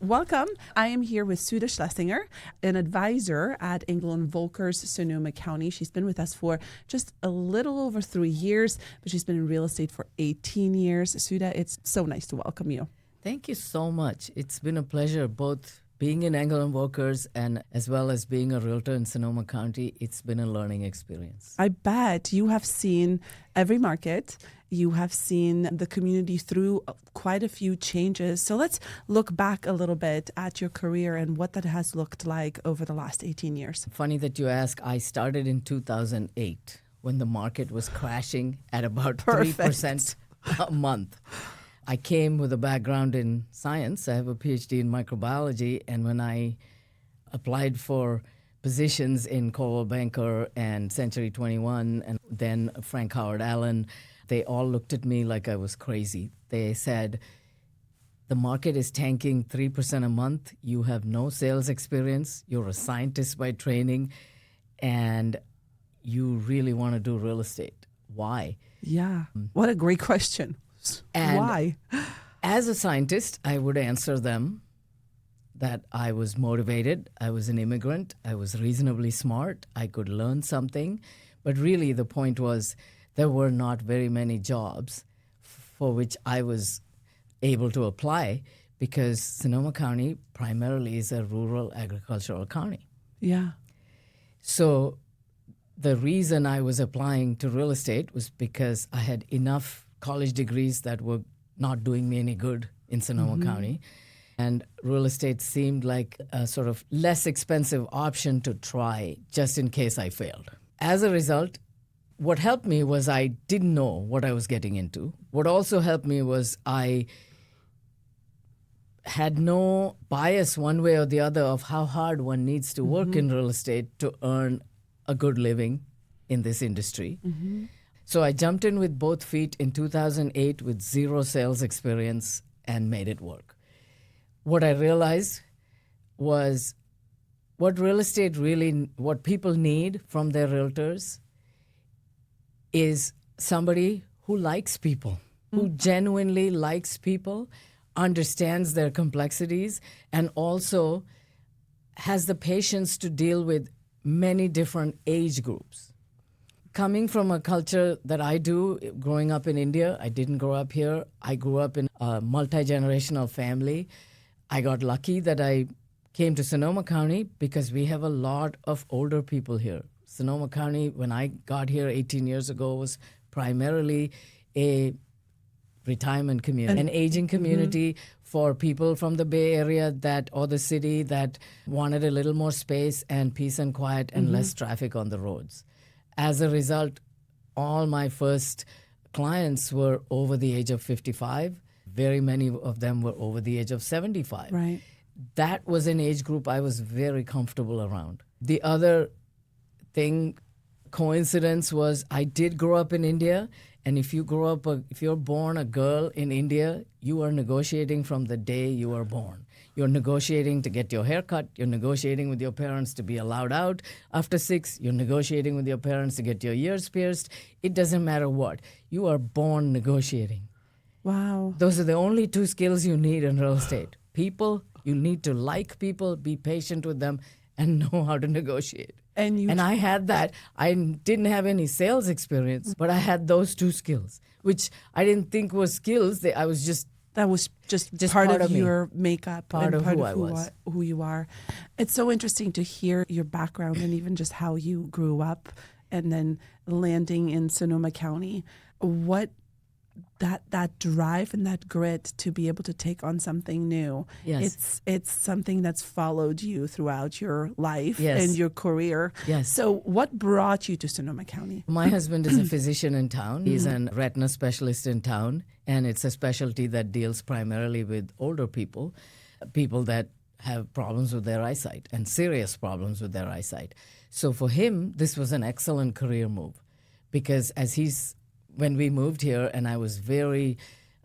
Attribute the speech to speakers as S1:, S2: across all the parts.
S1: Welcome. I am here with Sudha Schlesinger, an advisor at Engel Völkers Sonoma County. She's been with us for just a little over 3 years, but she's been in real estate for 18 years. Sudha, it's so nice to welcome you.
S2: Thank you so much. It's been a pleasure both being in Engel Völkers and as well as being a realtor in Sonoma County. It's been a learning experience.
S1: I bet you have seen every market. You have seen the community through quite a few changes. So let's look back a little bit at your career and what that has looked like over the last 18 years.
S2: Funny that you ask. I started in 2008 when the market was crashing at about 3% a month. I came with a background in science. I have a PhD in microbiology, and when I applied for positions in Coldwell Banker and Century 21 and then Frank Howard Allen, they all looked at me like I was crazy. They said, the market is tanking 3% a month. You have no sales experience. You're a scientist by training, and you really want to do real estate. Why?
S1: Yeah. What a great question.
S2: And
S1: why?
S2: As a scientist, I would answer them that I was motivated, I was an immigrant, I was reasonably smart, I could learn something. But really the point was there were not very many jobs for which I was able to apply because Sonoma County primarily is a rural agricultural county.
S1: Yeah.
S2: So the reason I was applying to real estate was because I had enough college degrees that were not doing me any good in Sonoma County. And real estate seemed like a sort of less expensive option to try just in case I failed. As a result, what helped me was I didn't know what I was getting into. What also helped me was I had no bias one way or the other of how hard one needs to work in real estate to earn a good living in this industry. So I jumped in with both feet in 2008 with zero sales experience and made it work. What I realized was what people need from their realtors is somebody who likes people, who genuinely likes people, understands their complexities, and also has the patience to deal with many different age groups. Coming from a culture that I do, growing up in India, I didn't grow up here. I grew up in a multi-generational family. I got lucky that I came to Sonoma County because we have a lot of older people here. Sonoma County, when I got here 18 years ago, was primarily a retirement community, an aging community for people from the Bay Area or the city that wanted a little more space and peace and quiet and less traffic on the roads. As a result, all my first clients were over the age of 55. Very many of them were over the age of 75.
S1: Right.
S2: That was an age group I was very comfortable around. The other coincidence was I did grow up in India, and if you're born a girl in India, you are negotiating from the day you are born. You're negotiating to get your hair cut. You're negotiating with your parents to be allowed out after 6. You're negotiating with your parents to get your ears pierced. It doesn't matter what. You are born negotiating.
S1: Wow.
S2: Those are the only 2 skills you need in real estate. People, you need to like people, be patient with them, and know how to negotiate. And I had that. I didn't have any sales experience, but I had those 2 skills, which I didn't think were skills. That was just
S1: part of your makeup,
S2: part of who I was,
S1: who you are. It's so interesting to hear your background and even just how you grew up and then landing in Sonoma County. What that drive and that grit to be able to take on something new.
S2: Yes.
S1: It's something that's followed you throughout your life
S2: Yes.
S1: and your career.
S2: Yes.
S1: So what brought you to Sonoma County?
S2: My husband is a physician in town. He's a retina specialist in town, and it's a specialty that deals primarily with older people that have problems with their eyesight and serious problems with their eyesight. So for him, this was an excellent career move because when we moved here and I was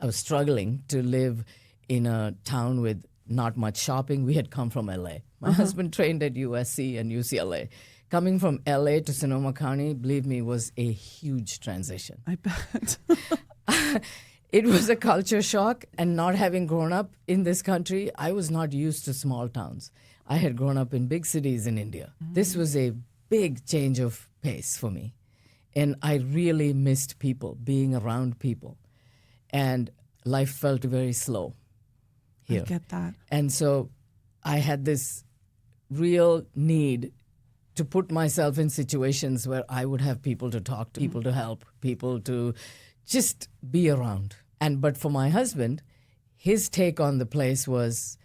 S2: struggling to live in a town with not much shopping. We had come from LA. My husband trained at USC and UCLA. Coming from LA to Sonoma County, believe me, was a huge transition.
S1: I bet.
S2: It was a culture shock, and not having grown up in this country, I was not used to small towns. I had grown up in big cities in India. This was a big change of pace for me. And I really missed people, being around people. And life felt very slow here.
S1: I get that.
S2: And so I had this real need to put myself in situations where I would have people to talk to, people to help, people to just be around. But for my husband, his take on the place was,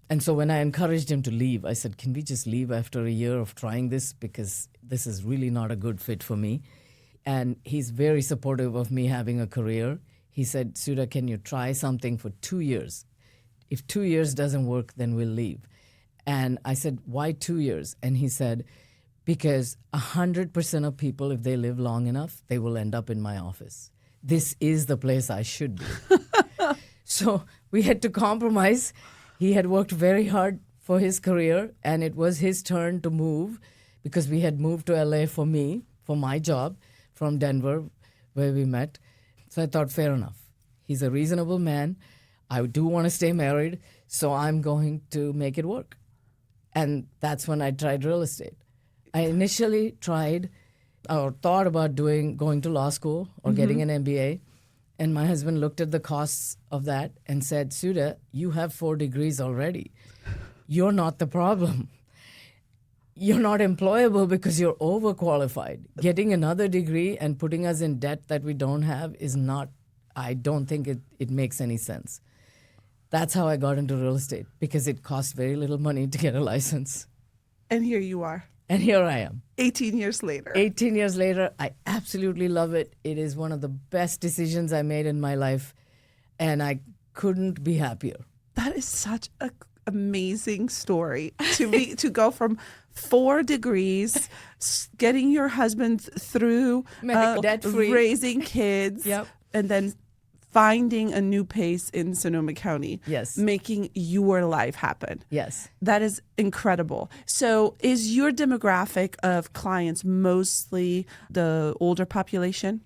S2: and so when I encouraged him to leave, I said, can we just leave after a year of trying this? Because this is really not a good fit for me. And he's very supportive of me having a career. He said, Sudha, can you try something for 2 years? If 2 years doesn't work, then we'll leave. And I said, why 2 years? And he said, because 100% of people, if they live long enough, they will end up in my office. This is the place I should be. So we had to compromise. He had worked very hard for his career, and it was his turn to move because we had moved to LA for me, for my job, from Denver, where we met. So I thought, fair enough. He's a reasonable man. I do want to stay married, so I'm going to make it work. And that's when I tried real estate. I initially tried or thought about going to law school or getting an MBA. And my husband looked at the costs of that and said, Sudha, you have 4 degrees already. You're not the problem. You're not employable because you're overqualified. Getting another degree and putting us in debt that we don't have is not, I don't think it makes any sense. That's how I got into real estate, because it cost very little money to get a license.
S1: And here you are.
S2: And here I am.
S1: 18 years later.
S2: 18 years later, I absolutely love it. It is one of the best decisions I made in my life, and I couldn't be happier.
S1: That is such an amazing story to go from 4 degrees, getting your husband through
S2: debt-free,
S1: raising kids,
S2: Yep.
S1: and then finding a new pace in Sonoma County.
S2: Yes.
S1: Making your life happen.
S2: Yes.
S1: That is incredible. So is your demographic of clients mostly the older population?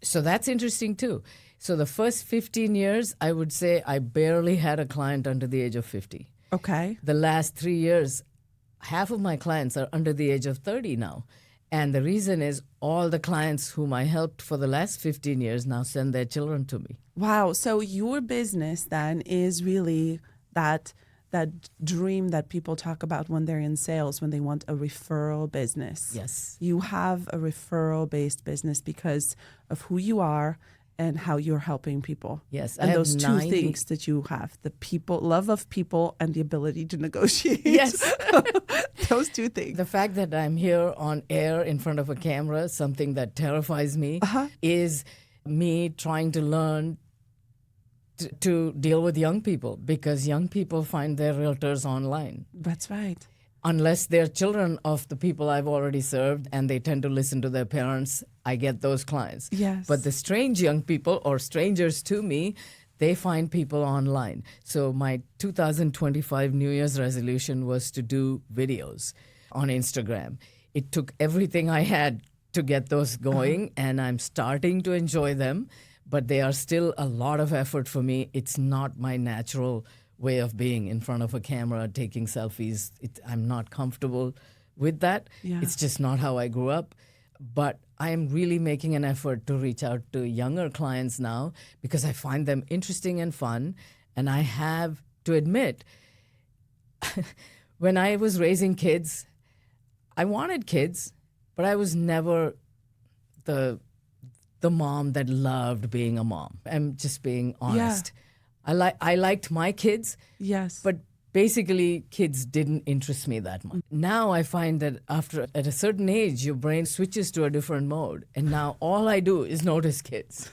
S2: So that's interesting too. So the first 15 years, I would say I barely had a client under the age of 50.
S1: Okay.
S2: The last 3 years, half of my clients are under the age of 30 now. And the reason is all the clients whom I helped for the last 15 years now send their children to me.
S1: Wow. So your business then is really that dream that people talk about when they're in sales, when they want a referral business.
S2: Yes.
S1: You have a referral-based business because of who you are and how you're helping people.
S2: Yes.
S1: And
S2: I have
S1: those 2
S2: 90
S1: things that you have, the people, love of people and the ability to negotiate.
S2: Yes.
S1: Those 2 things.
S2: The fact that I'm here on air in front of a camera, something that terrifies me, is me trying to learn to deal with young people, because young people find their realtors online.
S1: That's right.
S2: Unless they're children of the people I've already served and they tend to listen to their parents, I get those clients.
S1: Yes.
S2: But the strange young people or strangers to me, they find people online. So my 2025 New Year's resolution was to do videos on Instagram. It took everything I had to get those going, and I'm starting to enjoy them, but they are still a lot of effort for me. It's not my natural way of being in front of a camera, taking selfies. I'm not comfortable with that.
S1: Yeah.
S2: It's just not how I grew up. But I am really making an effort to reach out to younger clients now because I find them interesting and fun. And I have to admit, when I was raising kids, I wanted kids, but I was never the mom that loved being a mom. I'm just being honest.
S1: Yeah.
S2: I liked my kids,
S1: Yes.
S2: but basically kids didn't interest me that much. Now I find that at a certain age, your brain switches to a different mode. And now all I do is notice kids.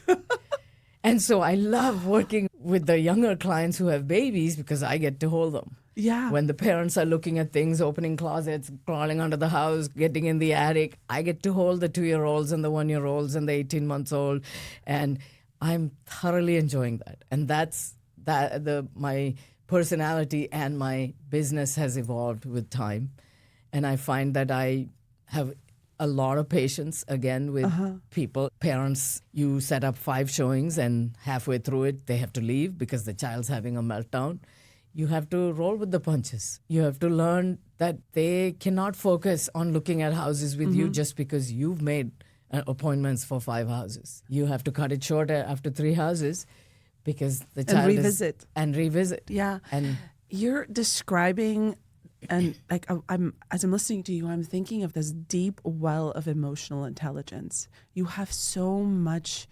S2: And so I love working with the younger clients who have babies because I get to hold them.
S1: Yeah.
S2: When the parents are looking at things, opening closets, crawling under the house, getting in the attic, I get to hold the 2-year-olds and the 1-year-olds and the 18-months-old. And I'm thoroughly enjoying that. And my personality and my business has evolved with time. And I find that I have a lot of patience again with people. Parents, you set up 5 showings and halfway through it, they have to leave because the child's having a meltdown. You have to roll with the punches. You have to learn that they cannot focus on looking at houses with you just because you've made appointments for 5 houses. You have to cut it short after 3 houses because the child
S1: and revisit. Yeah.
S2: And
S1: you're describing, and like as I'm listening to you, I'm thinking of this deep well of emotional intelligence. You have so much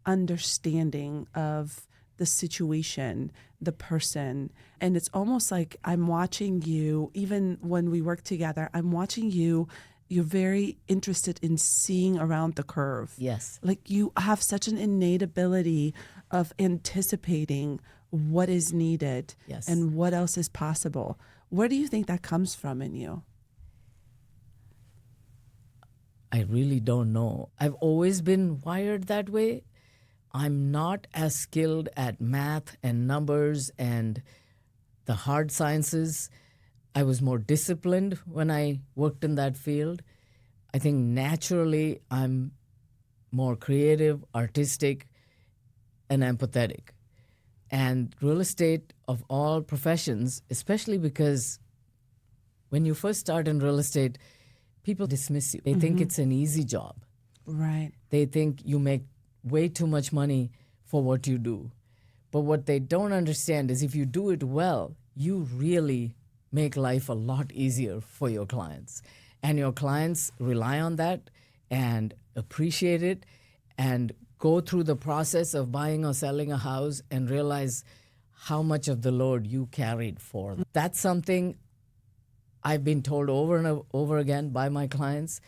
S1: understanding of the situation, the person, and it's almost like I'm watching you. Even when we work together, I'm watching you. You're very interested in seeing around the curve.
S2: yes.
S1: Like you have such an innate ability of anticipating what is needed
S2: Yes.
S1: and what else is possible. Where do you think that comes from in you?
S2: I really don't know. I've always been wired that way. I'm not as skilled at math and numbers and the hard sciences. I was more disciplined when I worked in that field. I think naturally I'm more creative, artistic, and empathetic. And real estate, of all professions, especially because when you first start in real estate, people dismiss you. They think it's an easy job.
S1: Right.
S2: They think you make way too much money for what you do. But what they don't understand is if you do it well, you really make life a lot easier for your clients. And your clients rely on that and appreciate it and go through the process of buying or selling a house and realize how much of the load you carried for them. That's something I've been told over and over again by my clients,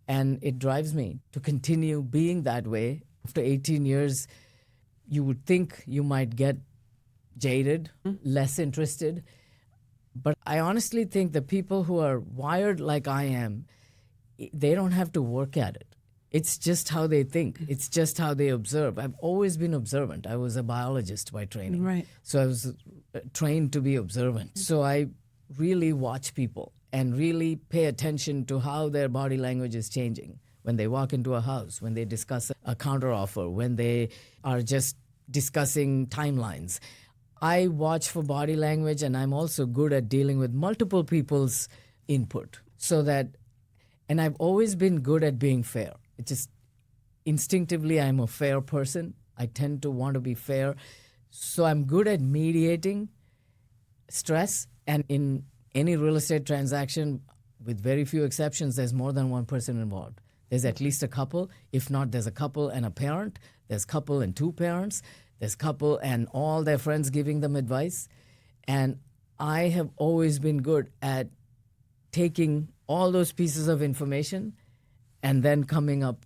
S2: and it drives me to continue being that way. After 18 years, you would think you might get jaded, less interested. But I honestly think the people who are wired like I am, they don't have to work at it. It's just how they think. It's just how they observe. I've always been observant. I was a biologist by training.
S1: Right.
S2: So I was trained to be observant. So I really watch people and really pay attention to how their body language is changing when they walk into a house, when they discuss a counteroffer, when they are just discussing timelines. I watch for body language, and I'm also good at dealing with multiple people's input. And I've always been good at being fair. It just instinctively, I'm a fair person. I tend to want to be fair. So I'm good at mediating stress. And in any real estate transaction, with very few exceptions, there's more than one person involved. There's at least a couple. If not, there's a couple and a parent. There's couple and 2 parents. There's couple and all their friends giving them advice. And I have always been good at taking all those pieces of information and then coming up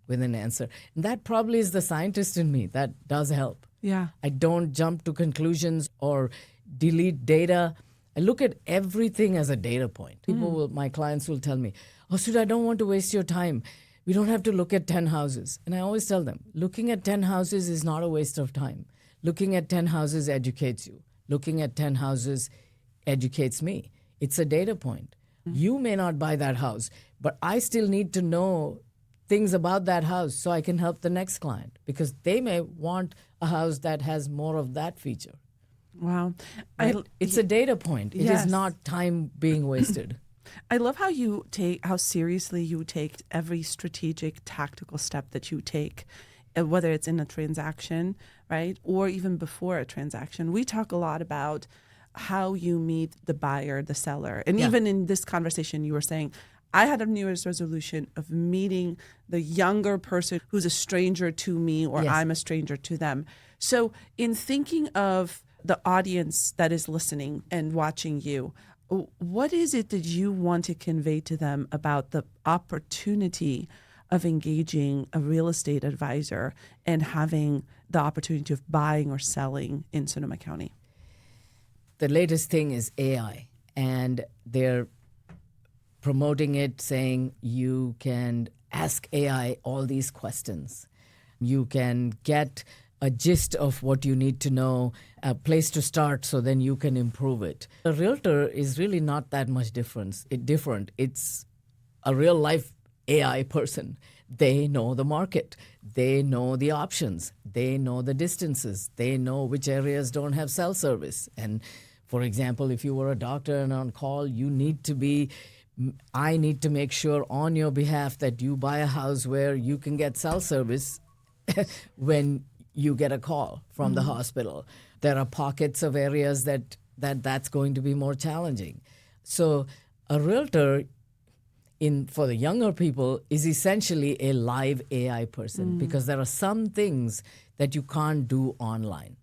S2: with an answer. And that probably is the scientist in me. That does help.
S1: Yeah.
S2: I don't jump to conclusions or delete data. I look at everything as a data point. My clients will tell me, "Oh, Sudha, I don't want to waste your time. We don't have to look at 10 houses." And I always tell them, looking at 10 houses is not a waste of time. Looking at 10 houses educates you. Looking at 10 houses educates me. It's a data point. You may not buy that house, but I still need to know things about that house so I can help the next client because they may want a house that has more of that feature.
S1: Wow.
S2: Right? It's a data point. It
S1: Yes.
S2: is not time being wasted.
S1: I love how seriously you take every strategic, tactical step that you take, whether it's in a transaction, right, or even before a transaction. We talk a lot about how you meet the buyer, the seller. And even in this conversation, you were saying, I had a New Year's resolution of meeting the younger person who's a stranger to me or
S2: Yes.
S1: I'm a stranger to them. So in thinking of the audience that is listening and watching you, what is it that you want to convey to them about the opportunity of engaging a real estate advisor and having the opportunity of buying or selling in Sonoma County?
S2: The latest thing is AI, and they're promoting it, saying you can ask AI all these questions. You can get a gist of what you need to know, a place to start, so then you can improve it. A realtor is really not that much different. It's a real life AI person. They know the market. They know the options. They know the distances. They know which areas don't have cell service. And for example, if you were a doctor and on call, I need to make sure on your behalf that you buy a house where you can get cell service when you get a call from the hospital. There are pockets of areas that's going to be more challenging. So a realtor, for the younger people, is essentially a live AI person because there are some things that you can't do online.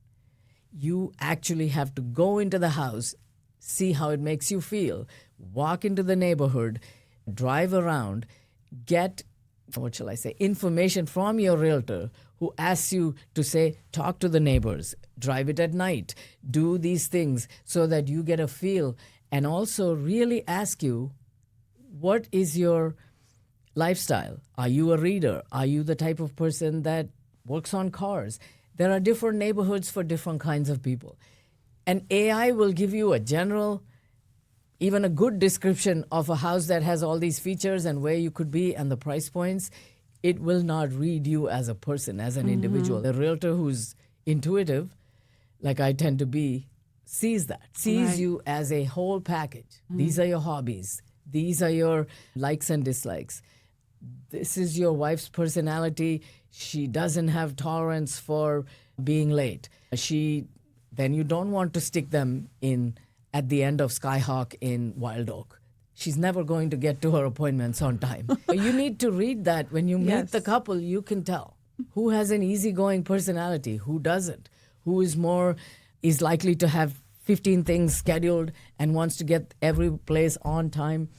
S2: You actually have to go into the house, see how it makes you feel, walk into the neighborhood, drive around, get, information from your realtor who asks you to say, talk to the neighbors, drive it at night, do these things so that you get a feel, and also really ask you, what is your lifestyle? Are you a reader? Are you the type of person that works on cars? There are different neighborhoods for different kinds of people. And AI will give you a general, even a good description of a house that has all these features and where you could be and the price points. It will not read you as a person, as an individual. The realtor who's intuitive, like I tend to be, sees you as a whole package. These are your hobbies. These are your likes and dislikes. This is your wife's personality. She doesn't have tolerance for being late. Then you don't want to stick them in at the end of Skyhawk in Wild Oak. She's never going to get to her appointments on time. You need to read that. When you meet the couple, you can tell who has an easygoing personality, who doesn't, who is likely to have 15 things scheduled and wants to get every place on time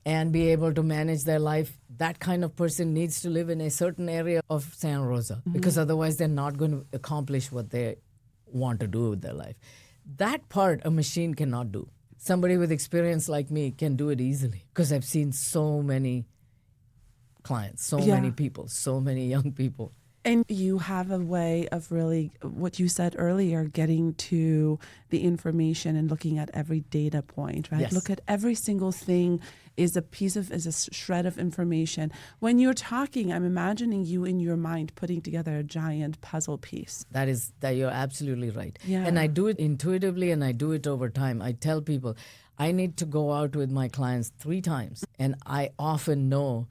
S2: and be able to manage their life. That kind of person needs to live in a certain area of Santa Rosa because otherwise they're not going to accomplish what they want to do with their life. That part a machine cannot do. Somebody with experience like me can do it easily because I've seen so many clients, so many people, so many young people.
S1: And you have a way of really, what you said earlier, getting to the information and looking at every data point, right?
S2: Yes.
S1: Look at every single thing is a shred of information. When you're talking, I'm imagining you in your mind putting together a giant puzzle piece.
S2: That you're absolutely right.
S1: Yeah.
S2: And I do it intuitively and I do it over time. I tell people I need to go out with my clients 3 times and I often know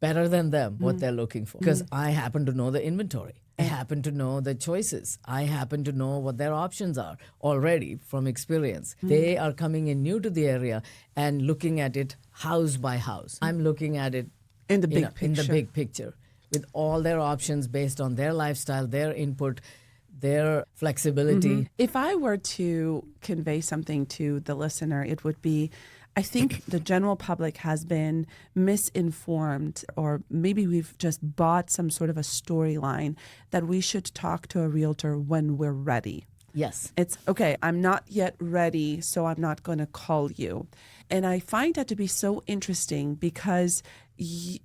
S2: better than them what they're looking for because I happen to know the inventory. I happen to know the choices. I happen to know what their options are already from experience. They are coming in new to the area and looking at it house by house. I'm looking at it
S1: In the big
S2: picture with all their options based on their lifestyle, their input, their flexibility.
S1: If I were to convey something to the listener, it would be, I think the general public has been misinformed, or maybe we've just bought some sort of a storyline that we should talk to a realtor when we're ready.
S2: Yes.
S1: It's, okay, I'm not yet ready, so I'm not going to call you. And I find that to be so interesting because,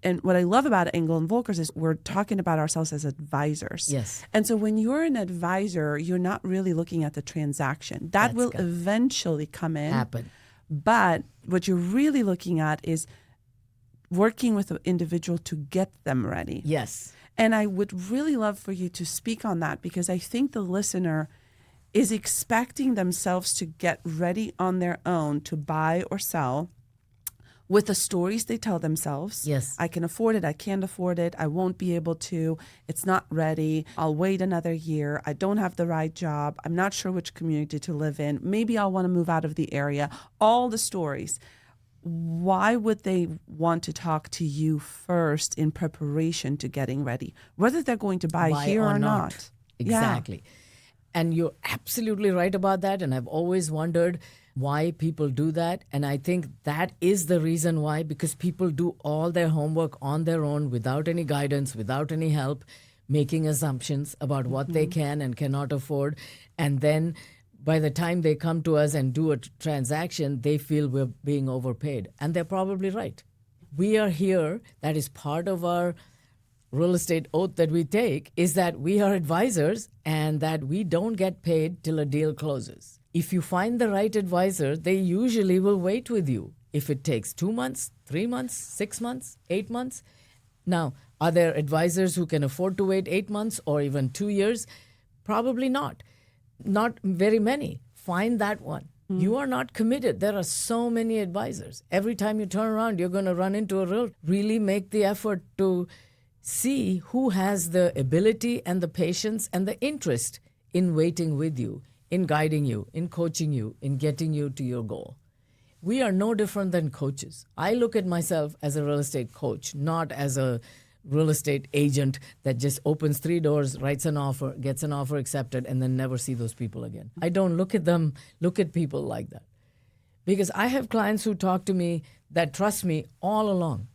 S1: and what I love about Engel and Völkers is we're talking about ourselves as advisors.
S2: Yes.
S1: And so when you're an advisor, you're not really looking at the transaction. That will eventually come in.
S2: Happen.
S1: But what you're really looking at is working with an individual to get them ready.
S2: Yes.
S1: And I would really love for you to speak on that because I think the listener is expecting themselves to get ready on their own to buy or sell with the stories they tell themselves.
S2: Yes.
S1: I can afford it. I can't afford it. I won't be able to. It's not ready. I'll wait another year. I don't have the right job. I'm not sure which community to live in. Maybe I'll want to move out of the area. All the stories. Why would they want to talk to you first in preparation to getting ready, whether they're going to buy here or not?
S2: Exactly.
S1: Yeah.
S2: And you're absolutely right about that. And I've always wondered why people do that. And I think that is the reason why, because people do all their homework on their own without any guidance, without any help, making assumptions about what they can and cannot afford. And then by the time they come to us and do a transaction, they feel we're being overpaid. And they're probably right. We are here. That is part of our real estate oath that we take, is that we are advisors and that we don't get paid till a deal closes. If you find the right advisor, they usually will wait with you. If it takes 2 months, 3 months, 6 months, 8 months, Now, are there advisors who can afford to wait 8 months or even 2 years? Probably not. Not very many. Find that one. You are not committed. There are so many advisors. Every time you turn around, you're going to run into a realtor. Really make the effort to see who has the ability and the patience and the interest in waiting with you, in guiding you, in coaching you, in getting you to your goal. We are no different than coaches. I look at myself as a real estate coach, not as a real estate agent that just opens 3 doors, writes an offer, gets an offer accepted, and then never see those people again. I don't look at people like that. Because I have clients who talk to me that trust me all along,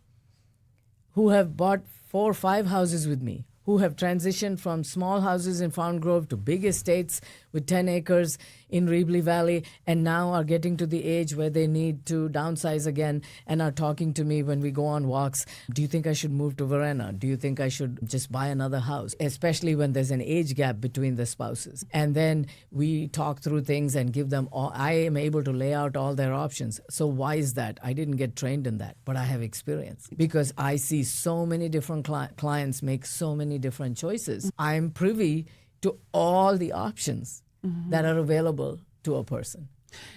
S2: who have bought 4 or 5 houses with me, who have transitioned from small houses in Fountain Grove to big estates with 10 acres in Reebly Valley, and now are getting to the age where they need to downsize again and are talking to me when we go on walks. Do you think I should move to Verena? Do you think I should just buy another house? Especially when there's an age gap between the spouses. And then we talk through things and give them all. I am able to lay out all their options. So why is that? I didn't get trained in that, but I have experience because I see so many different clients make so many different choices. I'm privy to all the options that are available to a person.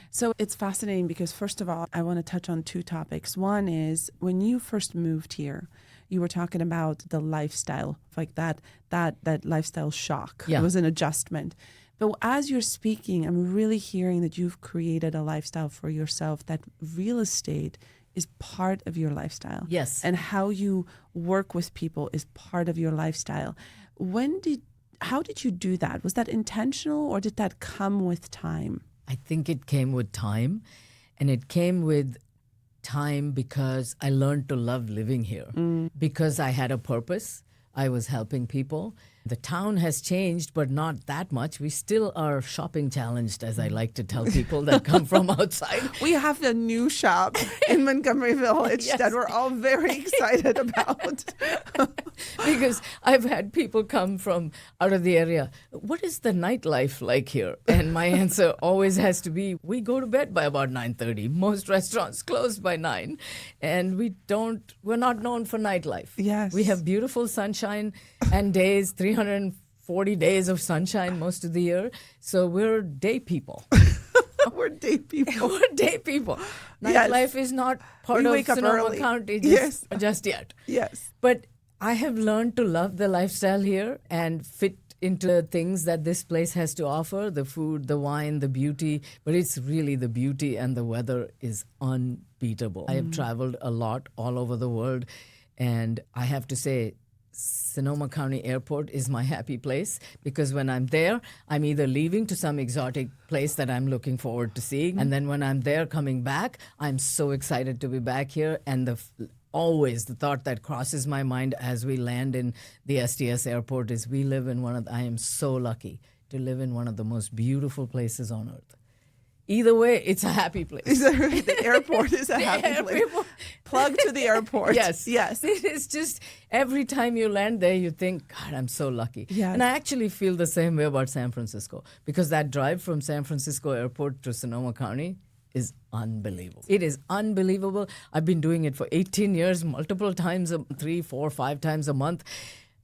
S1: So it's fascinating because, first of all, I want to touch on 2 topics. One is when you first moved here, you were talking about the lifestyle, like that lifestyle shock.
S2: Yeah.
S1: It was an adjustment. But as you're speaking, I'm really hearing that you've created a lifestyle for yourself, that real estate is part of your lifestyle.
S2: Yes.
S1: And how you work with people is part of your lifestyle. How did you do that? Was that intentional or did that come with time?
S2: I think it came with time, and it came with time because I learned to love living here, because I had a purpose. I was helping people. The town has changed, but not that much. We still are shopping challenged, as I like to tell people that come from outside.
S1: We have a new shop in Montgomery Village
S2: Yes.
S1: that we're all very excited about.
S2: Because I've had people come from out of the area. What is the nightlife like here? And my answer always has to be, we go to bed by about 9:30. Most restaurants close by 9. And we're not known for nightlife.
S1: Yes.
S2: We have beautiful sunshine and days, 340 days of sunshine most of the year. So we're day people.
S1: We're day people.
S2: We're day people.
S1: Yes.
S2: Nightlife is not part
S1: We
S2: of
S1: wake up
S2: Sonoma
S1: early.
S2: County
S1: Yes.
S2: just yet.
S1: Yes.
S2: But I have learned to love the lifestyle here and fit into the things that this place has to offer, the food, the wine, the beauty. But it's really the beauty, and the weather is unbeatable. I have traveled a lot all over the world, and I have to say, Sonoma County Airport is my happy place, because when I'm there, I'm either leaving to some exotic place that I'm looking forward to seeing, and then when I'm there coming back, I'm so excited to be back here. And always the thought that crosses my mind as we land in the STS airport is I am so lucky to live in one of the most beautiful places on earth. Either way, it's a happy place.
S1: The airport is a happy place. Plug to the airport.
S2: Yes.
S1: Yes.
S2: It is just every time you land there, you think, God, I'm so lucky.
S1: Yes.
S2: And I actually feel the same way about San Francisco, because that drive from San Francisco airport to Sonoma County is unbelievable. It is unbelievable. I've been doing it for 18 years, multiple times, 3, 4, 5 times a month.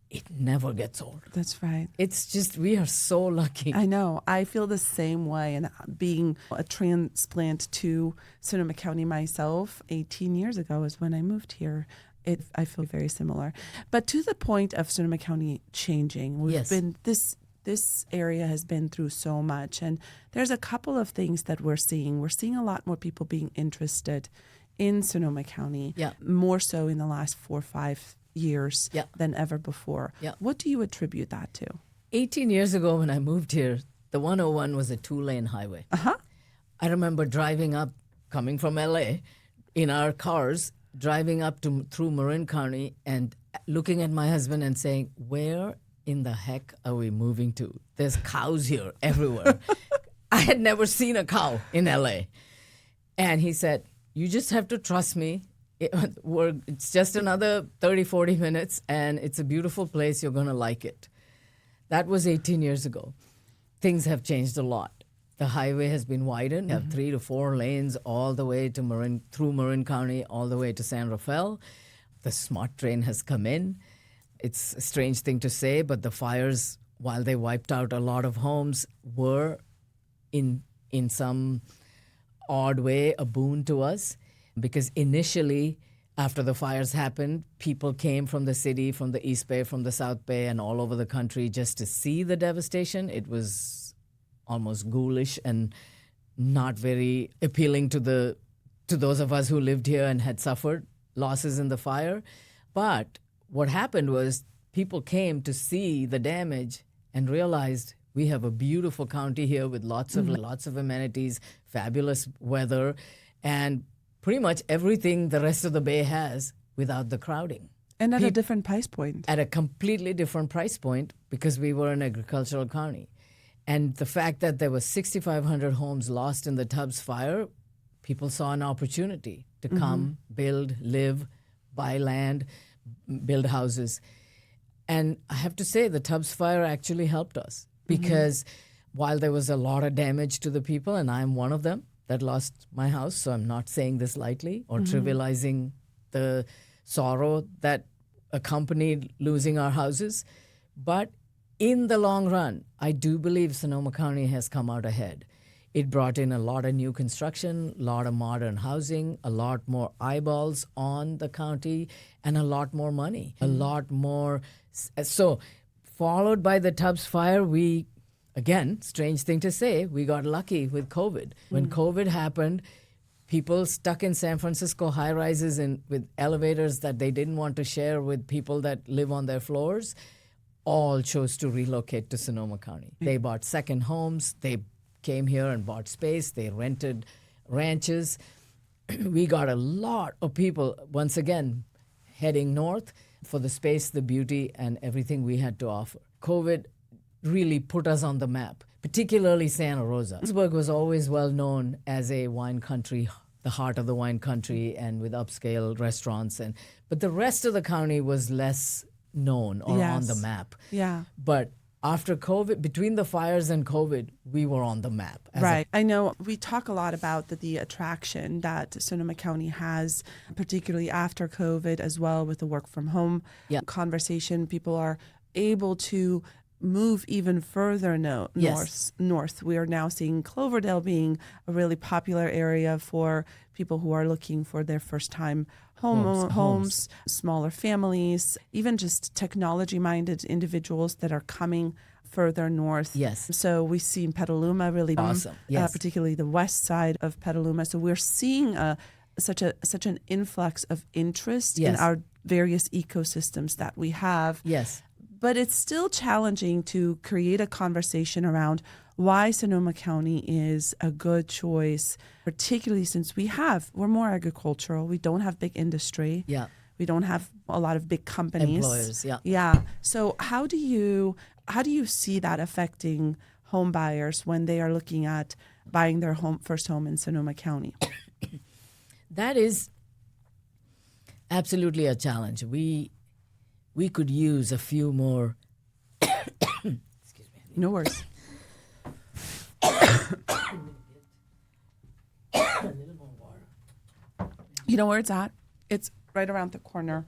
S2: It never gets old.
S1: That's right.
S2: It's just, we are so lucky.
S1: I know. I feel the same way. And being a transplant to Sonoma County myself 18 years ago is when I moved here. I feel very similar. But to the point of Sonoma County changing,
S2: Yes.
S1: This area has been through so much. And there's a couple of things that we're seeing. We're seeing a lot more people being interested in Sonoma County,
S2: Yeah.
S1: more so in the last 4 or 5 years
S2: Yeah.
S1: than ever before.
S2: Yeah.
S1: What do you attribute that to?
S2: 18 years ago when I moved here, the 101 was a 2-lane highway. I remember driving up, coming from LA, in our cars, driving up through Marin County and looking at my husband and saying, where in the heck are we moving to? There's cows here everywhere. I had never seen a cow in LA. And he said, you just have to trust me. It's just another 30, 40 minutes, and it's a beautiful place. You're going to like it. That was 18 years ago. Things have changed a lot. The highway has been widened. You have 3 to 4 lanes all the way to through Marin County, all the way to San Rafael. the smart train has come in. It's a strange thing to say, but the fires, while they wiped out a lot of homes, were in some odd way a boon to us, because initially, after the fires happened, people came from the city, from the East Bay, from the South Bay, and all over the country just to see the devastation. It was almost ghoulish and not very appealing to those of us who lived here and had suffered losses in the fire. But what happened was people came to see the damage and realized we have a beautiful county here with lots of amenities, fabulous weather, and pretty much everything the rest of the Bay has without the crowding.
S1: And at a different price point.
S2: At a completely different price point, because we were an agricultural county. And the fact that there were 6,500 homes lost in the Tubbs fire, people saw an opportunity to come, build, live, buy land, build houses. And I have to say, the Tubbs fire actually helped us, because while there was a lot of damage to the people, and I'm one of them that lost my house, so I'm not saying this lightly or trivializing the sorrow that accompanied losing our houses. But in the long run, I do believe Sonoma County has come out ahead. It brought in a lot of new construction, a lot of modern housing, a lot more eyeballs on the county, and a lot more money, a lot more. So, followed by the Tubbs fire, we, again, strange thing to say, we got lucky with COVID. When COVID happened, people stuck in San Francisco high-rises with elevators that they didn't want to share with people that live on their floors, all chose to relocate to Sonoma County. They bought second homes. They came here and bought space. They rented ranches. We got a lot of people, once again, heading north for the space, the beauty, and everything we had to offer. COVID really put us on the map, particularly Santa Rosa. Pittsburgh was always well known as a wine country, the heart of the wine country, and with upscale restaurants. But the rest of the county was less known or on the map.
S1: Yeah.
S2: But after COVID, between the fires and COVID, we were on the map.
S1: Right. I know we talk a lot about the attraction that Sonoma County has, particularly after COVID as well, with the work from home conversation. People are able to move even further north. We are now seeing Cloverdale being a really popular area for people who are looking for their first time homes, smaller families, even just technology-minded individuals that are coming further north.
S2: Yes.
S1: So we've seen Petaluma really
S2: awesome. Yes.
S1: Particularly the west side of Petaluma. So we're seeing such an influx of interest in our various ecosystems that we have.
S2: Yes.
S1: But it's still challenging to create a conversation around why Sonoma County is a good choice, particularly since we're more agricultural. We don't have big industry.
S2: Yeah.
S1: We don't have a lot of big companies.
S2: Employers, yeah.
S1: Yeah. So how do you see that affecting home buyers when they are looking at buying their first home in Sonoma County?
S2: That is absolutely a challenge. We could use a few more. Excuse me.
S1: No worries.
S2: A little more water.
S1: You know where it's at? It's right around the corner.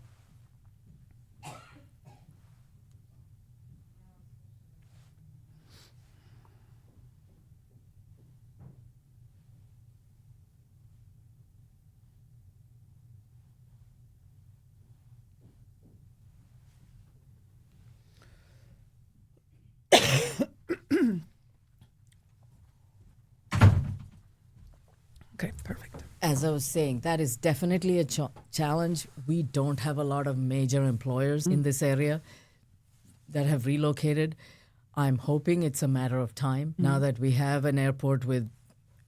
S1: Okay, perfect.
S2: As I was saying, that is definitely a challenge. We don't have a lot of major employers in this area that have relocated. I'm hoping it's a matter of time now that we have an airport with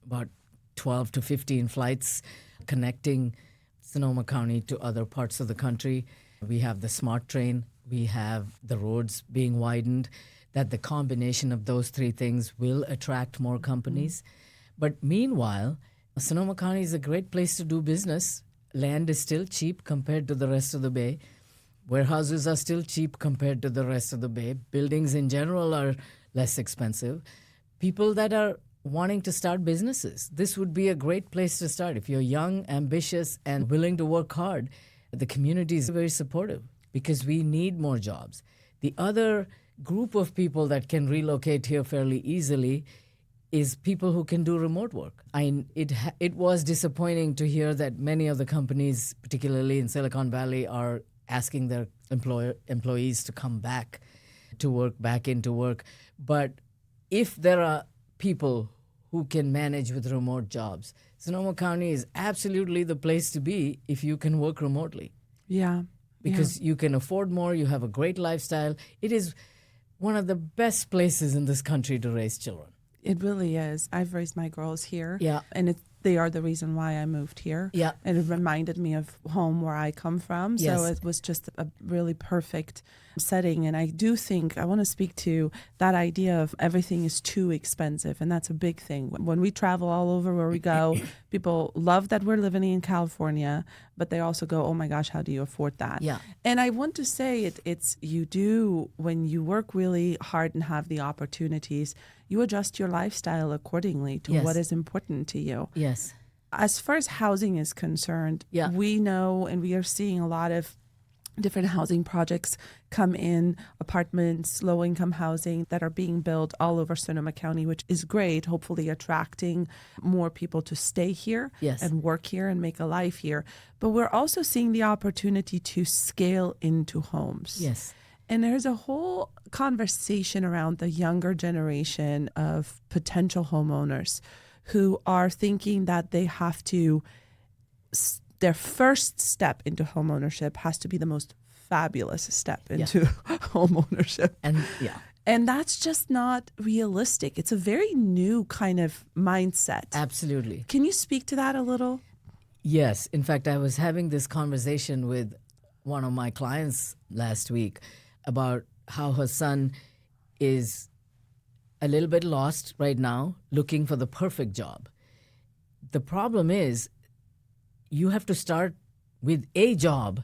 S2: about 12 to 15 flights connecting Sonoma County to other parts of the country. We have the smart train. We have the roads being widened, that the combination of those three things will attract more companies. But meanwhile, Sonoma County is a great place to do business. Land is still cheap compared to the rest of the Bay. Warehouses are still cheap compared to the rest of the Bay. Buildings in general are less expensive. People that are wanting to start businesses, this would be a great place to start. If you're young, ambitious, and willing to work hard, The community is very supportive because we need more jobs. The other group of people that can relocate here fairly easily is people who can do remote work. It was disappointing to hear that many of the companies, particularly in Silicon Valley, are asking their employees to come back into work. But if there are people who can manage with remote jobs, Sonoma County is absolutely the place to be if you can work remotely.
S1: Yeah.
S2: Because you can afford more, you have a great lifestyle. It is one of the best places in this country to raise children.
S1: It really is. I've raised my girls here.
S2: Yeah.
S1: And they are the reason why I moved here.
S2: Yeah.
S1: And it reminded me of home where I come from.
S2: Yes.
S1: So it was just a really perfect setting. And I do think I want to speak to that idea of everything is too expensive. And that's a big thing. When we travel all over where we go, people love that we're living in California, but they also go, oh my gosh, how do you afford that?
S2: Yeah.
S1: And I want to say it's you do, when you work really hard and have the opportunities, you adjust your lifestyle accordingly to
S2: Yes.
S1: what is important to you.
S2: Yes.
S1: As far as housing is concerned, we know and we are seeing a lot of different housing projects come in, apartments, low-income housing that are being built all over Sonoma County, which is great, hopefully attracting more people to stay here
S2: Yes.
S1: and work here and make a life here. But we're also seeing the opportunity to scale into homes.
S2: Yes.
S1: And there's a whole conversation around the younger generation of potential homeowners who are thinking that they have to, their first step into homeownership has to be the most fabulous step into homeownership. And that's just not realistic. It's a very new kind of mindset.
S2: Absolutely.
S1: Can you speak to that a little?
S2: Yes. In fact, I was having this conversation with one of my clients last week about how her son is a little bit lost right now, looking for the perfect job. The problem is you have to start with a job,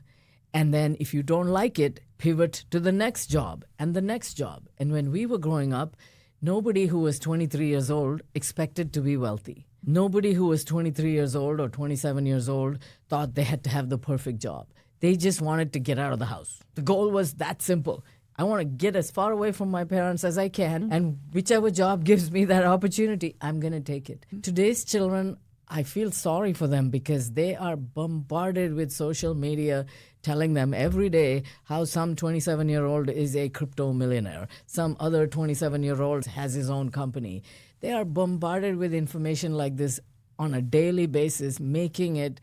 S2: and then if you don't like it, pivot to the next job and the next job. And when we were growing up, nobody who was 23 years old expected to be wealthy. Nobody who was 23 years old or 27 years old thought they had to have the perfect job. They just wanted to get out of the house. The goal was that simple. I want to get as far away from my parents as I can, and whichever job gives me that opportunity, I'm going to take it. Today's children, I feel sorry for them because they are bombarded with social media telling them every day how some 27-year-old is a crypto millionaire, some other 27-year-old has his own company. They are bombarded with information like this on a daily basis, making it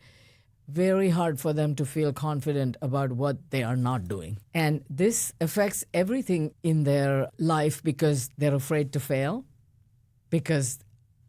S2: very hard for them to feel confident about what they are not doing. And this affects everything in their life because they're afraid to fail. Because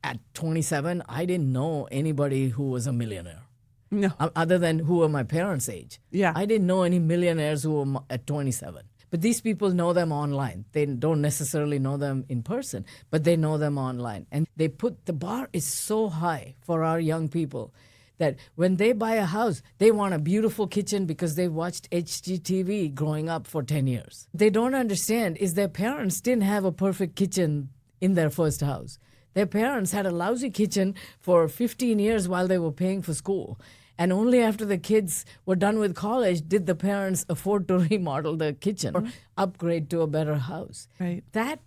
S2: at 27, I didn't know anybody who was a millionaire.
S1: No.
S2: Other than who were my parents' age.
S1: Yeah.
S2: I didn't know any millionaires who were at 27. But these people know them online. They don't necessarily know them in person, but they know them online. And they put, the bar is so high for our young people that when they buy a house, they want a beautiful kitchen because they watched HGTV growing up for 10 years. They don't understand is their parents didn't have a perfect kitchen in their first house. Their parents had a lousy kitchen for 15 years while they were paying for school. And only after the kids were done with college did the parents afford to remodel the kitchen or upgrade to a better house.
S1: Right.
S2: That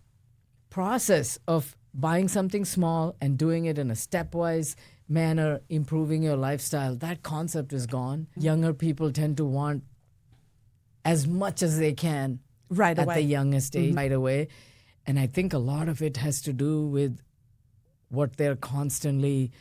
S2: process of buying something small and doing it in a stepwise manner, improving your lifestyle, that concept is gone. Younger people tend to want as much as they can
S1: Right
S2: at
S1: away.
S2: the youngest age, right away. And I think a lot of it has to do with what they're constantly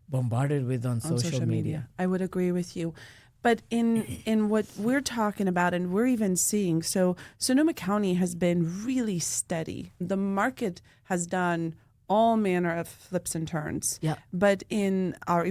S2: bombarded with on social media.
S1: I would agree with you. But in what we're talking about, and we're even seeing, so Sonoma County has been really steady. The market has done all manner of flips and turns.
S2: Yeah.
S1: But in our,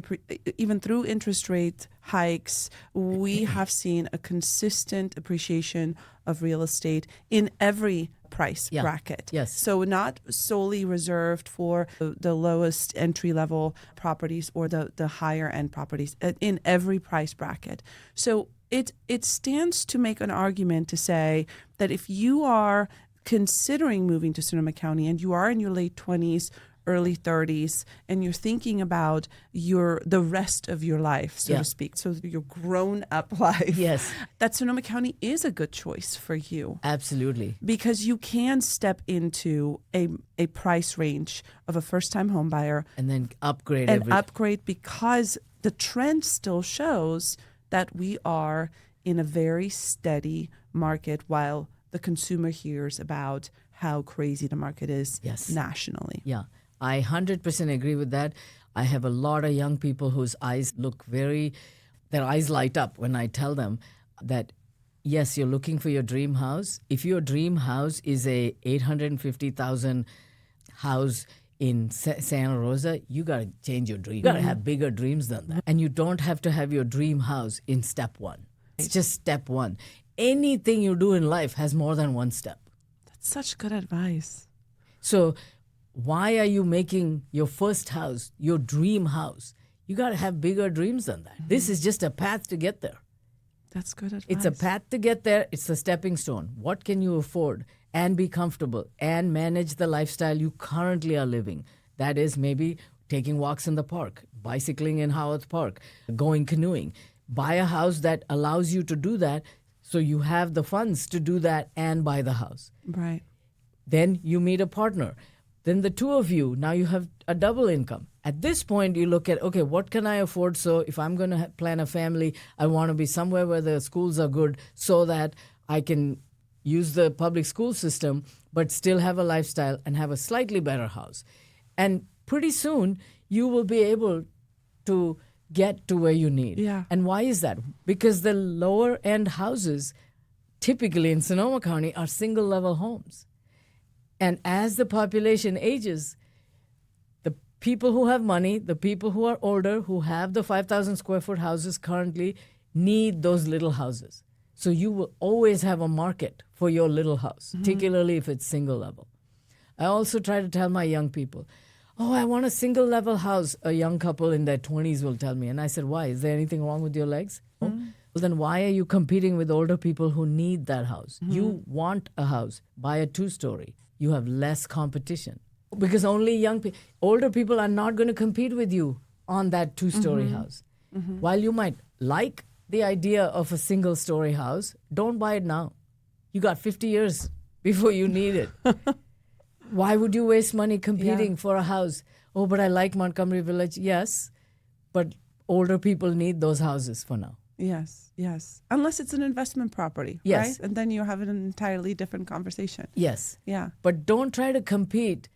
S1: even through interest rate hikes, we have seen a consistent appreciation of real estate in every price bracket.
S2: Yes.
S1: So not solely reserved for the lowest entry level properties or the higher end properties, in every price bracket. So it stands to make an argument to say that if you are considering moving to Sonoma County and you are in your late 20s, early 30s, and you're thinking about the rest of your life, so to speak. So your grown-up life.
S2: Yes.
S1: That Sonoma County is a good choice for you.
S2: Absolutely.
S1: Because you can step into a price range of a first-time home buyer
S2: And then upgrade
S1: and upgrade, because the trend still shows that we are in a very steady market while the consumer hears about how crazy the market is nationally.
S2: Yeah, I 100% agree with that. I have a lot of young people whose eyes their eyes light up when I tell them that, yes, you're looking for your dream house. If your dream house is a $850,000 house in Santa Rosa, you got to change your dream. You got to have bigger dreams than that. And you don't have to have your dream house in step one. It's just step one. Anything you do in life has more than one step.
S1: That's such good advice.
S2: So why are you making your first house your dream house? You got to have bigger dreams than that. This is just a path to get there.
S1: That's good advice.
S2: It's a path to get there. It's a stepping stone. What can you afford and be comfortable and manage the lifestyle you currently are living? That is maybe taking walks in the park, bicycling in Howard Park, going canoeing. Buy a house that allows you to do that, so you have the funds to do that and buy the house.
S1: Right.
S2: Then you meet a partner. Then the two of you, now you have a double income. At this point, you look at, okay, what can I afford? So if I'm going to plan a family, I want to be somewhere where the schools are good so that I can use the public school system but still have a lifestyle and have a slightly better house. And pretty soon, you will be able to get to where you need.
S1: Yeah.
S2: And why is that? Because the lower end houses typically in Sonoma County are single level homes. And as the population ages, the people who have money, the people who are older, who have the 5,000 square foot houses currently need those little houses. So you will always have a market for your little house, particularly if it's single level. I also try to tell my young people, oh, I want a single level house. A young couple in their 20s will tell me. And I said, why? Is there anything wrong with your legs? Oh. Well, then why are you competing with older people who need that house? You want a house. Buy a 2-story. You have less competition. Because only older people are not going to compete with you on that 2-story house. While you might like the idea of a single-story house, don't buy it now. You got 50 years before you need it. Why would you waste money competing for a house? Oh, but I like Montgomery Village. Yes, but older people need those houses for now.
S1: Yes, yes. Unless it's an investment property, right? And then you have an entirely different conversation.
S2: Yes.
S1: Yeah.
S2: But don't try to compete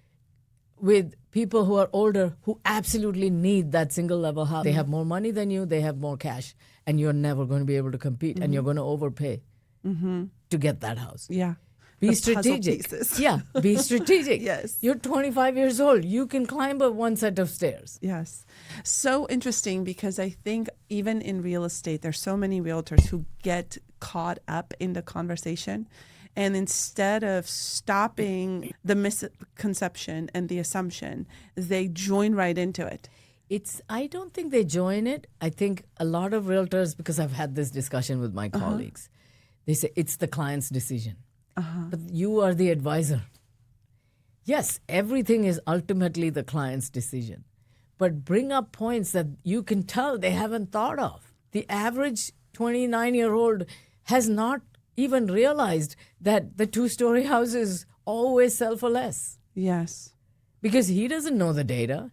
S2: with people who are older who absolutely need that single level house. They have more money than you, they have more cash, and you're never going to be able to compete, and you're going to overpay to get that house.
S1: Yeah.
S2: Be
S1: The
S2: strategic.
S1: puzzle pieces.
S2: Yeah, be strategic.
S1: Yes.
S2: You're 25 years old. You can climb up one set of stairs.
S1: Yes. So interesting, because I think even in real estate, there's so many realtors who get caught up in the conversation. And instead of stopping the misconception and the assumption, they join right into it.
S2: I don't think they join it. I think a lot of realtors, because I've had this discussion with my colleagues, they say it's the client's decision. But you are the advisor. Yes, everything is ultimately the client's decision. But bring up points that you can tell they haven't thought of. The average 29-year-old has not even realized that the 2-story houses always sell for less.
S1: Yes.
S2: Because he doesn't know the data.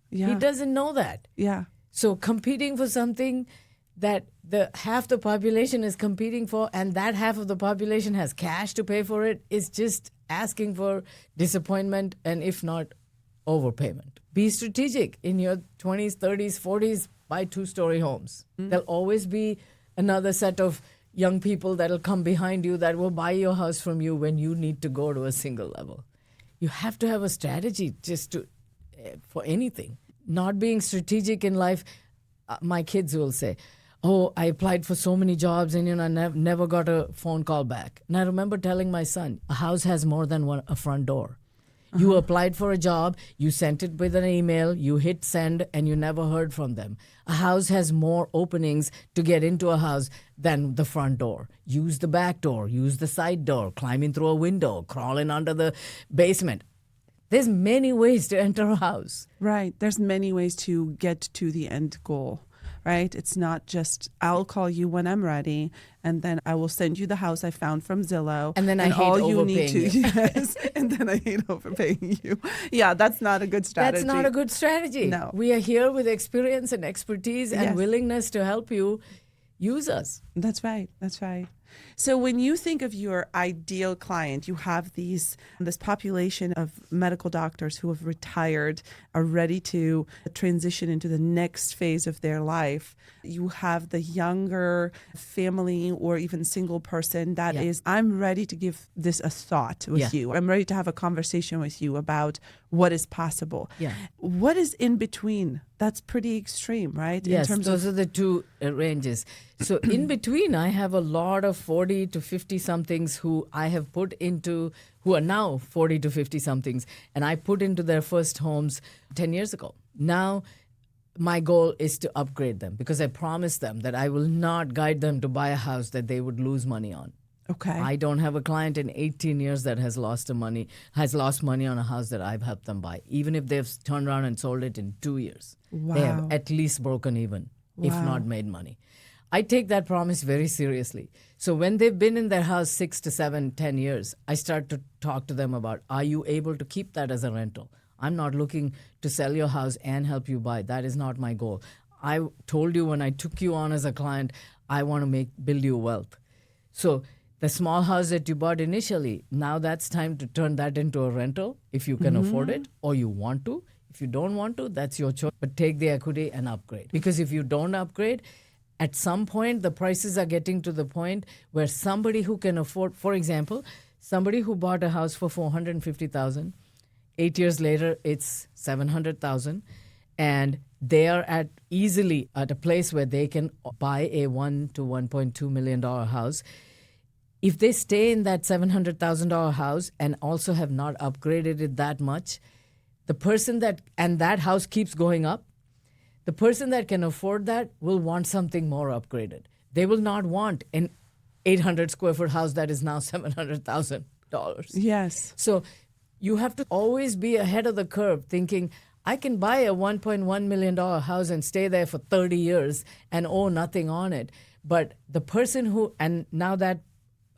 S1: Yeah.
S2: He doesn't know that.
S1: Yeah.
S2: So competing for something that the half the population is competing for, and that half of the population has cash to pay for it, is just asking for disappointment, and if not, overpayment. Be strategic in your 20s, 30s, 40s, buy 2-story homes. There'll always be another set of young people that'll come behind you that will buy your house from you when you need to go to a single level. You have to have a strategy just to for anything. Not being strategic in life, my kids will say, oh, I applied for so many jobs and I never got a phone call back. And I remember telling my son, a house has more than a front door. You applied for a job, you sent it with an email, you hit send, and you never heard from them. A house has more openings to get into a house than the front door. Use the back door, use the side door, climb in through a window, crawl in under the basement. There's many ways to enter a house.
S1: Right. There's many ways to get to the end goal, right? It's not just, I'll call you when I'm ready, and then I will send you the house I found from Zillow.
S2: And then I hate overpaying you.
S1: Yes, and then I hate overpaying you. Yeah, that's not a good strategy.
S2: That's not a good strategy.
S1: No.
S2: We are here with experience and expertise and
S1: Yes.
S2: willingness to help you. Use us.
S1: That's right. That's right. So when you think of your ideal client, you have this population of medical doctors who have retired, are ready to transition into the next phase of their life. You have the younger family or even single person that is, I'm ready to give this a thought with you. I'm ready to have a conversation with you about what is possible.
S2: Yeah.
S1: What is in between? That's pretty extreme, right?
S2: Yes,
S1: in terms
S2: those are the two ranges. So in between, I have a lot of 40 to 50-somethings who I have put into, who are now 40 to 50-somethings, and I put into their first homes 10 years ago. Now, my goal is to upgrade them because I promised them that I will not guide them to buy a house that they would lose money on.
S1: Okay.
S2: I don't have a client in 18 years that has lost money on a house that I've helped them buy, even if they've turned around and sold it in 2 years.
S1: Wow.
S2: They have at least broken even, if not made money. I take that promise very seriously. So when they've been in their house 6 to 7, 10 years, I start to talk to them about, are you able to keep that as a rental? I'm not looking to sell your house and help you buy. That is not my goal. I told you when I took you on as a client, I want to build you wealth. So the small house that you bought initially, now that's time to turn that into a rental if you can afford it or you want to. If you don't want to, that's your choice. But take the equity and upgrade. Because if you don't upgrade, at some point, the prices are getting to the point where somebody who can afford, for example, somebody who bought a house for $450,000, 8 years later, it's $700,000, and they are easily at a place where they can buy a $1 to $1.2 million house. If they stay in that $700,000 house and also have not upgraded it that much, the person that house keeps going up, the person that can afford that will want something more upgraded. They will not want an 800 square foot house that is now $700,000.
S1: Yes.
S2: So you have to always be ahead of the curve thinking, I can buy a $1.1 million house and stay there for 30 years and owe nothing on it. But the person and now that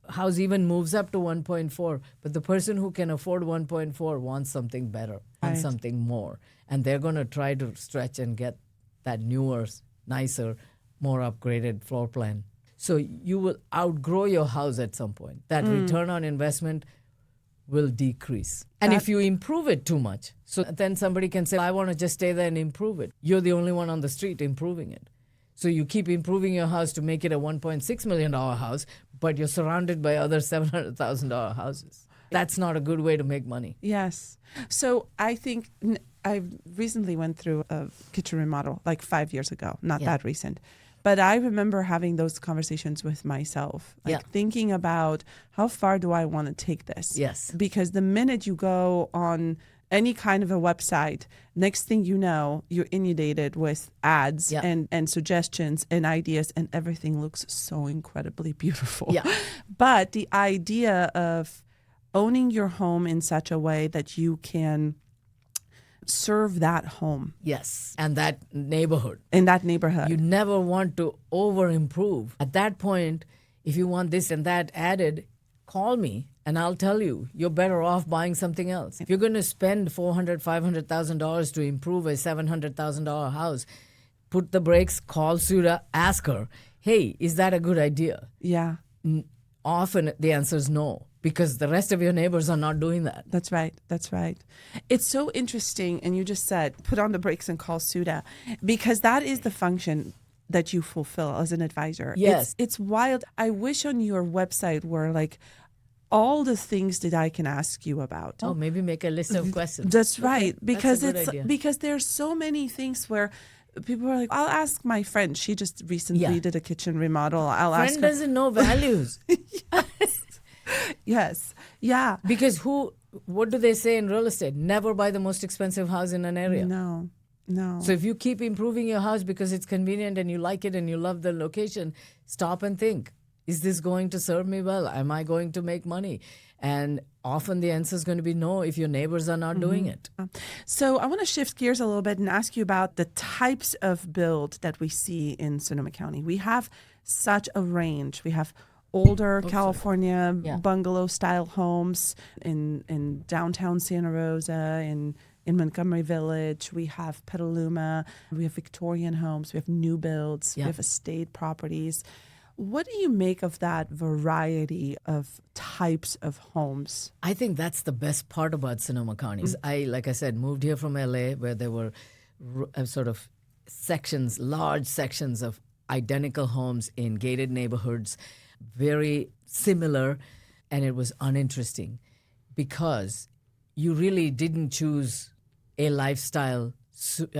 S2: house even moves up to 1.4, but the person who can afford 1.4 wants something better, wants something more. And they're going to try to stretch and get that newer, nicer, more upgraded floor plan. So you will outgrow your house at some point. That return on investment will decrease. And if you improve it too much, so then somebody can say, I want to just stay there and improve it. You're the only one on the street improving it. So you keep improving your house to make it a $1.6 million house, but you're surrounded by other $700,000 houses. That's not a good way to make money.
S1: Yes. So I think I recently went through a kitchen remodel like 5 years ago, not that recent. But I remember having those conversations with myself, thinking about how far do I want to take this?
S2: Yes.
S1: Because the minute you go on any kind of a website, next thing you know, you're inundated with ads and suggestions and ideas, and everything looks so incredibly beautiful.
S2: Yeah.
S1: But the idea of owning your home in such a way that you can serve that home.
S2: Yes, and that neighborhood.
S1: In that neighborhood.
S2: You never want to over-improve. At that point, if you want this and that added, call me and I'll tell you, you're better off buying something else. If you're going to spend $400,000, $500,000 to improve a $700,000 house, put the brakes, call Sudha, ask her, hey, is that a good idea?
S1: Yeah.
S2: Often the answer is no, because the rest of your neighbors are not doing that.
S1: That's right. That's right. It's so interesting. And you just said, put on the brakes and call Sudha, because that is the function that you fulfill as an advisor.
S2: Yes.
S1: It's wild. I wish on your website were like all the things that I can ask you about.
S2: Oh, maybe make a list of questions.
S1: That's right. Because
S2: That's a good idea.
S1: because there's so many things where people are like, I'll ask my friend. She just recently did a kitchen remodel. I'll ask her.
S2: Friend doesn't know values.
S1: Yes. Yeah.
S2: Because what do they say in real estate? Never buy the most expensive house in an area.
S1: No.
S2: So if you keep improving your house because it's convenient and you like it and you love the location, stop and think. Is this going to serve me well? Am I going to make money? And often the answer is going to be no if your neighbors are not doing it.
S1: So I want to shift gears a little bit and ask you about the types of build that we see in Sonoma County. We have such a range. We have older California bungalow-style homes in downtown Santa Rosa, in Montgomery Village. We have Petaluma. We have Victorian homes. We have new builds. We have estate properties. What do you make of that variety of types of homes?
S2: I think that's the best part about Sonoma County. I, like I said, moved here from LA where there were sort of sections, large sections of identical homes in gated neighborhoods, very similar, and it was uninteresting because you really didn't choose a lifestyle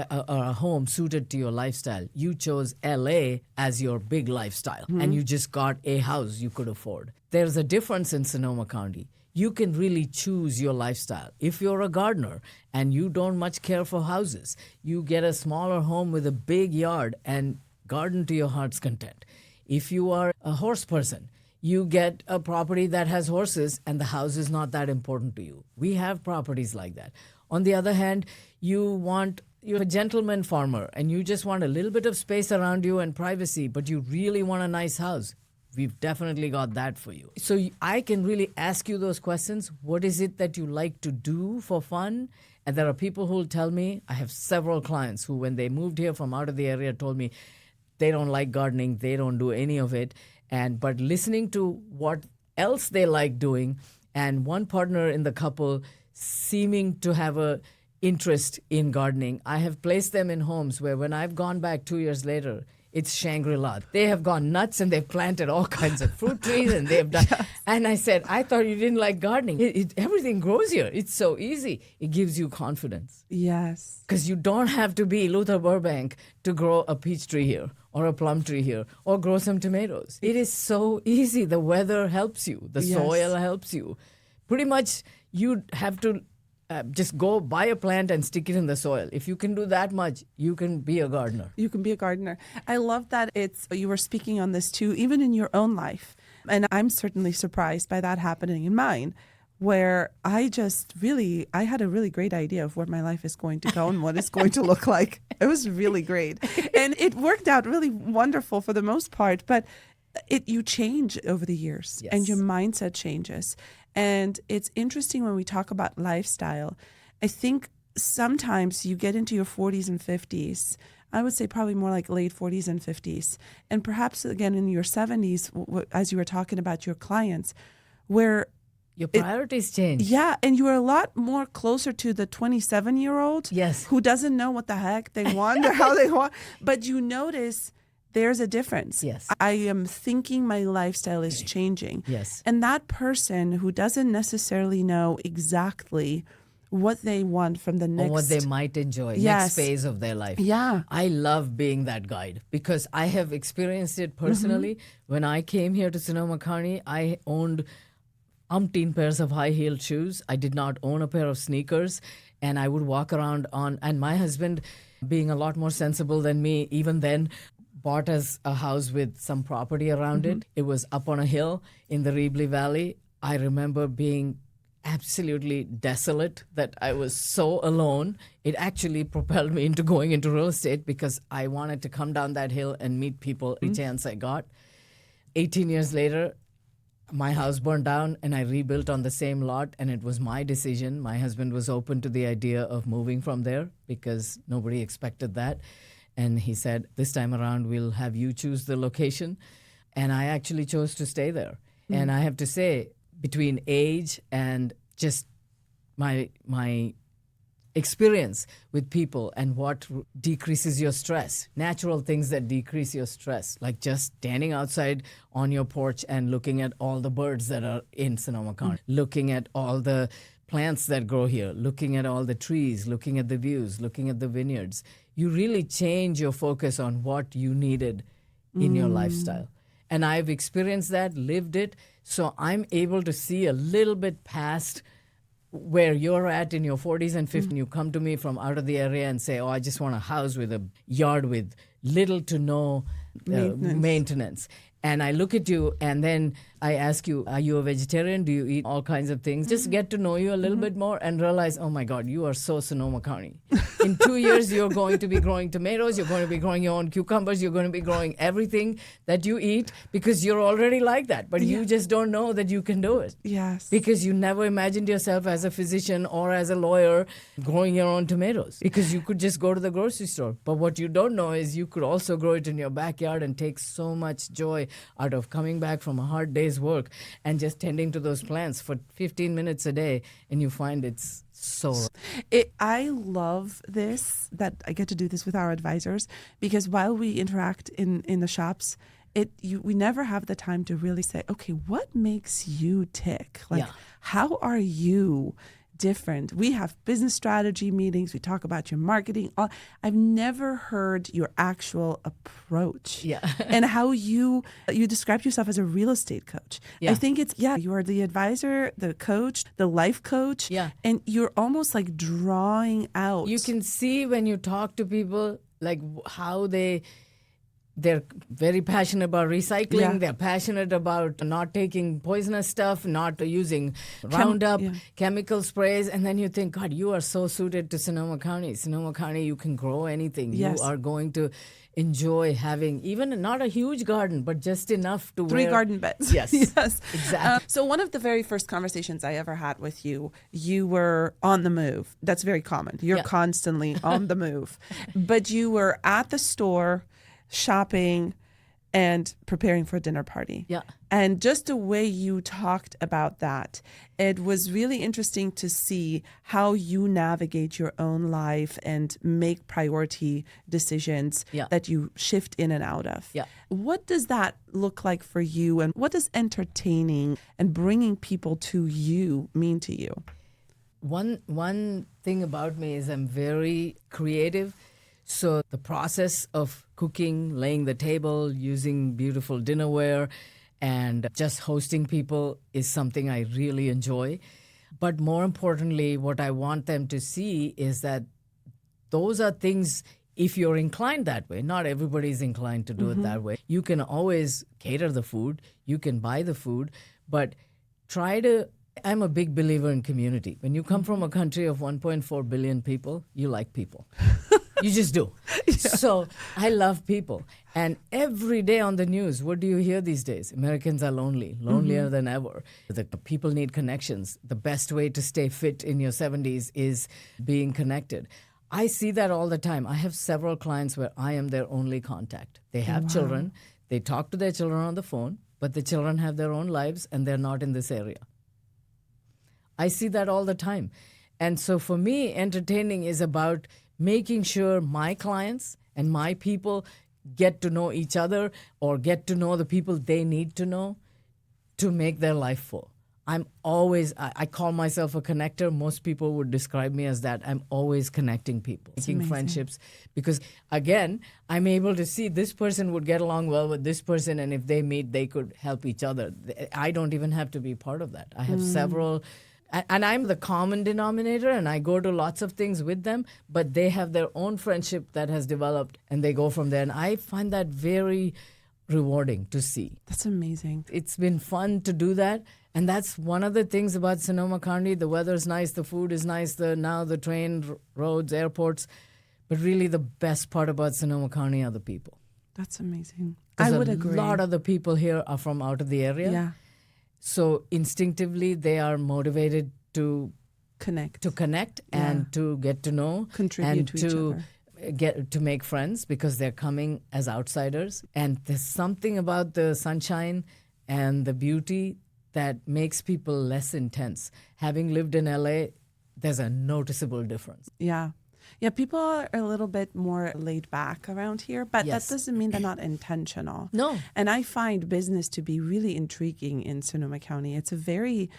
S2: or a home suited to your lifestyle. You chose LA as your big lifestyle, and you just got a house you could afford. There's a difference in Sonoma County. You can really choose your lifestyle. If you're a gardener and you don't much care for houses, you get a smaller home with a big yard and garden to your heart's content. If you are a horse person, you get a property that has horses and the house is not that important to you. We have properties like that. On the other hand, you're a gentleman farmer and you just want a little bit of space around you and privacy, but you really want a nice house. We've definitely got that for you. So I can really ask you those questions. What is it that you like to do for fun? And there are people who will tell me, I have several clients who, when they moved here from out of the area, told me they don't like gardening, they don't do any of it. But listening to what else they like doing, and one partner in the couple seeming to have a interest in gardening, I have placed them in homes where when I've gone back 2 years later, it's Shangri-La. They have gone nuts and they've planted all kinds of fruit trees and they've done. Yes. And I said, I thought you didn't like gardening. Everything grows here. It's so easy. It gives you confidence.
S1: Yes.
S2: Because you don't have to be Luther Burbank to grow a peach tree here or a plum tree here or grow some tomatoes. It is so easy. The weather helps you. The soil helps you. Pretty much you have to just go buy a plant and stick it in the soil. If you can do that much, you can be a gardener.
S1: You can be a gardener. I love that you were speaking on this too, even in your own life. And I'm certainly surprised by that happening in mine, where I had a really great idea of where my life is going to go and what it's going to look like. It was really great. And it worked out really wonderful for the most part, but you change over the years and your mindset changes. And it's interesting when we talk about lifestyle. I think sometimes you get into your 40s and 50s. I would say probably more like late 40s and 50s. And perhaps again in your 70s, as you were talking about your clients, where
S2: your priorities change.
S1: Yeah, and you are a lot more closer to the 27-year-old who doesn't know what the heck they want or how they want. But you notice there's a difference.
S2: Yes.
S1: I am thinking my lifestyle is changing.
S2: Yes.
S1: And that person who doesn't necessarily know exactly what they want from the next...
S2: Or what they might enjoy, next phase of their life.
S1: Yeah.
S2: I love being that guide because I have experienced it personally. When I came here to Sonoma County, I owned umpteen pairs of high-heeled shoes. I did not own a pair of sneakers. And I would walk around and my husband, being a lot more sensible than me, even then, bought us a house with some property around it. It was up on a hill in the Reebly Valley. I remember being absolutely desolate that I was so alone. It actually propelled me into going into real estate because I wanted to come down that hill and meet people every chance I got. 18 years later, my house burned down and I rebuilt on the same lot, and it was my decision. My husband was open to the idea of moving from there because nobody expected that. And he said, this time around, we'll have you choose the location. And I actually chose to stay there. And I have to say, between age and just my experience with people and what decreases your stress, natural things that decrease your stress, like just standing outside on your porch and looking at all the birds that are in Sonoma County, looking at all the plants that grow here, looking at all the trees, looking at the views, looking at the vineyards. You really change your focus on what you needed in your lifestyle. And I've experienced that, lived it, so I'm able to see a little bit past where you're at in your 40s and 50s. You come to me from out of the area and say, I just want a house with a yard with little to no maintenance. And I look at you and then I ask you, are you a vegetarian? Do you eat all kinds of things? Just get to know you a little bit more and realize, oh my God, you are so Sonoma County. In 2 years, you're going to be growing tomatoes. You're going to be growing your own cucumbers. You're going to be growing everything that you eat because you're already like that. But you just don't know that you can do it.
S1: Yes.
S2: Because you never imagined yourself as a physician or as a lawyer growing your own tomatoes because you could just go to the grocery store. But what you don't know is you could also grow it in your backyard and take so much joy out of coming back from a hard day's work and just tending to those plants for 15 minutes a day, and you find it's so...
S1: I love this, that I get to do this with our advisors, because while we interact in the shops, we never have the time to really say, okay, what makes you tick? Like, how are you different? We have business strategy meetings. We talk about your marketing. I've never heard your actual approach and how you describe yourself as a real estate coach. I think it's, you are the advisor, the coach, the life coach, and you're almost like drawing out.
S2: You can see when you talk to people, like how they're very passionate about recycling. They're passionate about not taking poisonous stuff, not using Roundup, chemical sprays. And then you think, God, you are so suited to Sonoma County. Sonoma County, you can grow anything. You are going to enjoy having even not a huge garden, but just enough to
S1: 3 garden beds.
S2: Yes, exactly.
S1: So one of the very first conversations I ever had with you, you were on the move. That's very common. You're constantly on the move. But you were at the store, shopping, and preparing for a dinner party. And just the way you talked about that, it was really interesting to see how you navigate your own life and make priority decisions that you shift in and out of. What does that look like for you, and what does entertaining and bringing people to you mean to you?
S2: One thing about me is I'm very creative. So the process of cooking, laying the table, using beautiful dinnerware, and just hosting people is something I really enjoy. But more importantly, what I want them to see is that those are things, if you're inclined that way, not everybody's inclined to do it that way. You can always cater the food, you can buy the food, but I'm a big believer in community. When you come from a country of 1.4 billion people, you like people. You just do. So I love people. And every day on the news, what do you hear these days? Americans are lonely, lonelier than ever. The people need connections. The best way to stay fit in your 70s is being connected. I see that all the time. I have several clients where I am their only contact. They have children. They talk to their children on the phone, but the children have their own lives and they're not in this area. I see that all the time. And so for me, entertaining is about making sure my clients and my people get to know each other or get to know the people they need to know to make their life full. I call myself a connector. Most people would describe me as that. I'm always connecting people, making friendships. Because again, I'm able to see this person would get along well with this person, and if they meet, they could help each other. I don't even have to be part of that. I have several... And I'm the common denominator, and I go to lots of things with them, but they have their own friendship that has developed, and they go from there. And I find that very rewarding to see.
S1: That's amazing.
S2: It's been fun to do that, and that's one of the things about Sonoma County. The weather's nice, the food is nice, now the train, roads, airports. But really the best part about Sonoma County are the people.
S1: That's amazing. I would agree.
S2: A lot of the people here are from out of the area. So instinctively, they are motivated to connect and to get to know,
S1: contribute
S2: and
S1: to each other.
S2: To make friends because they're coming as outsiders. And there's something about the sunshine and the beauty that makes people less intense. Having lived in LA, there's a noticeable difference.
S1: Yeah, people are a little bit more laid back around here, but that doesn't mean they're not intentional.
S2: No.
S1: And I find business to be really intriguing in Sonoma County. It's very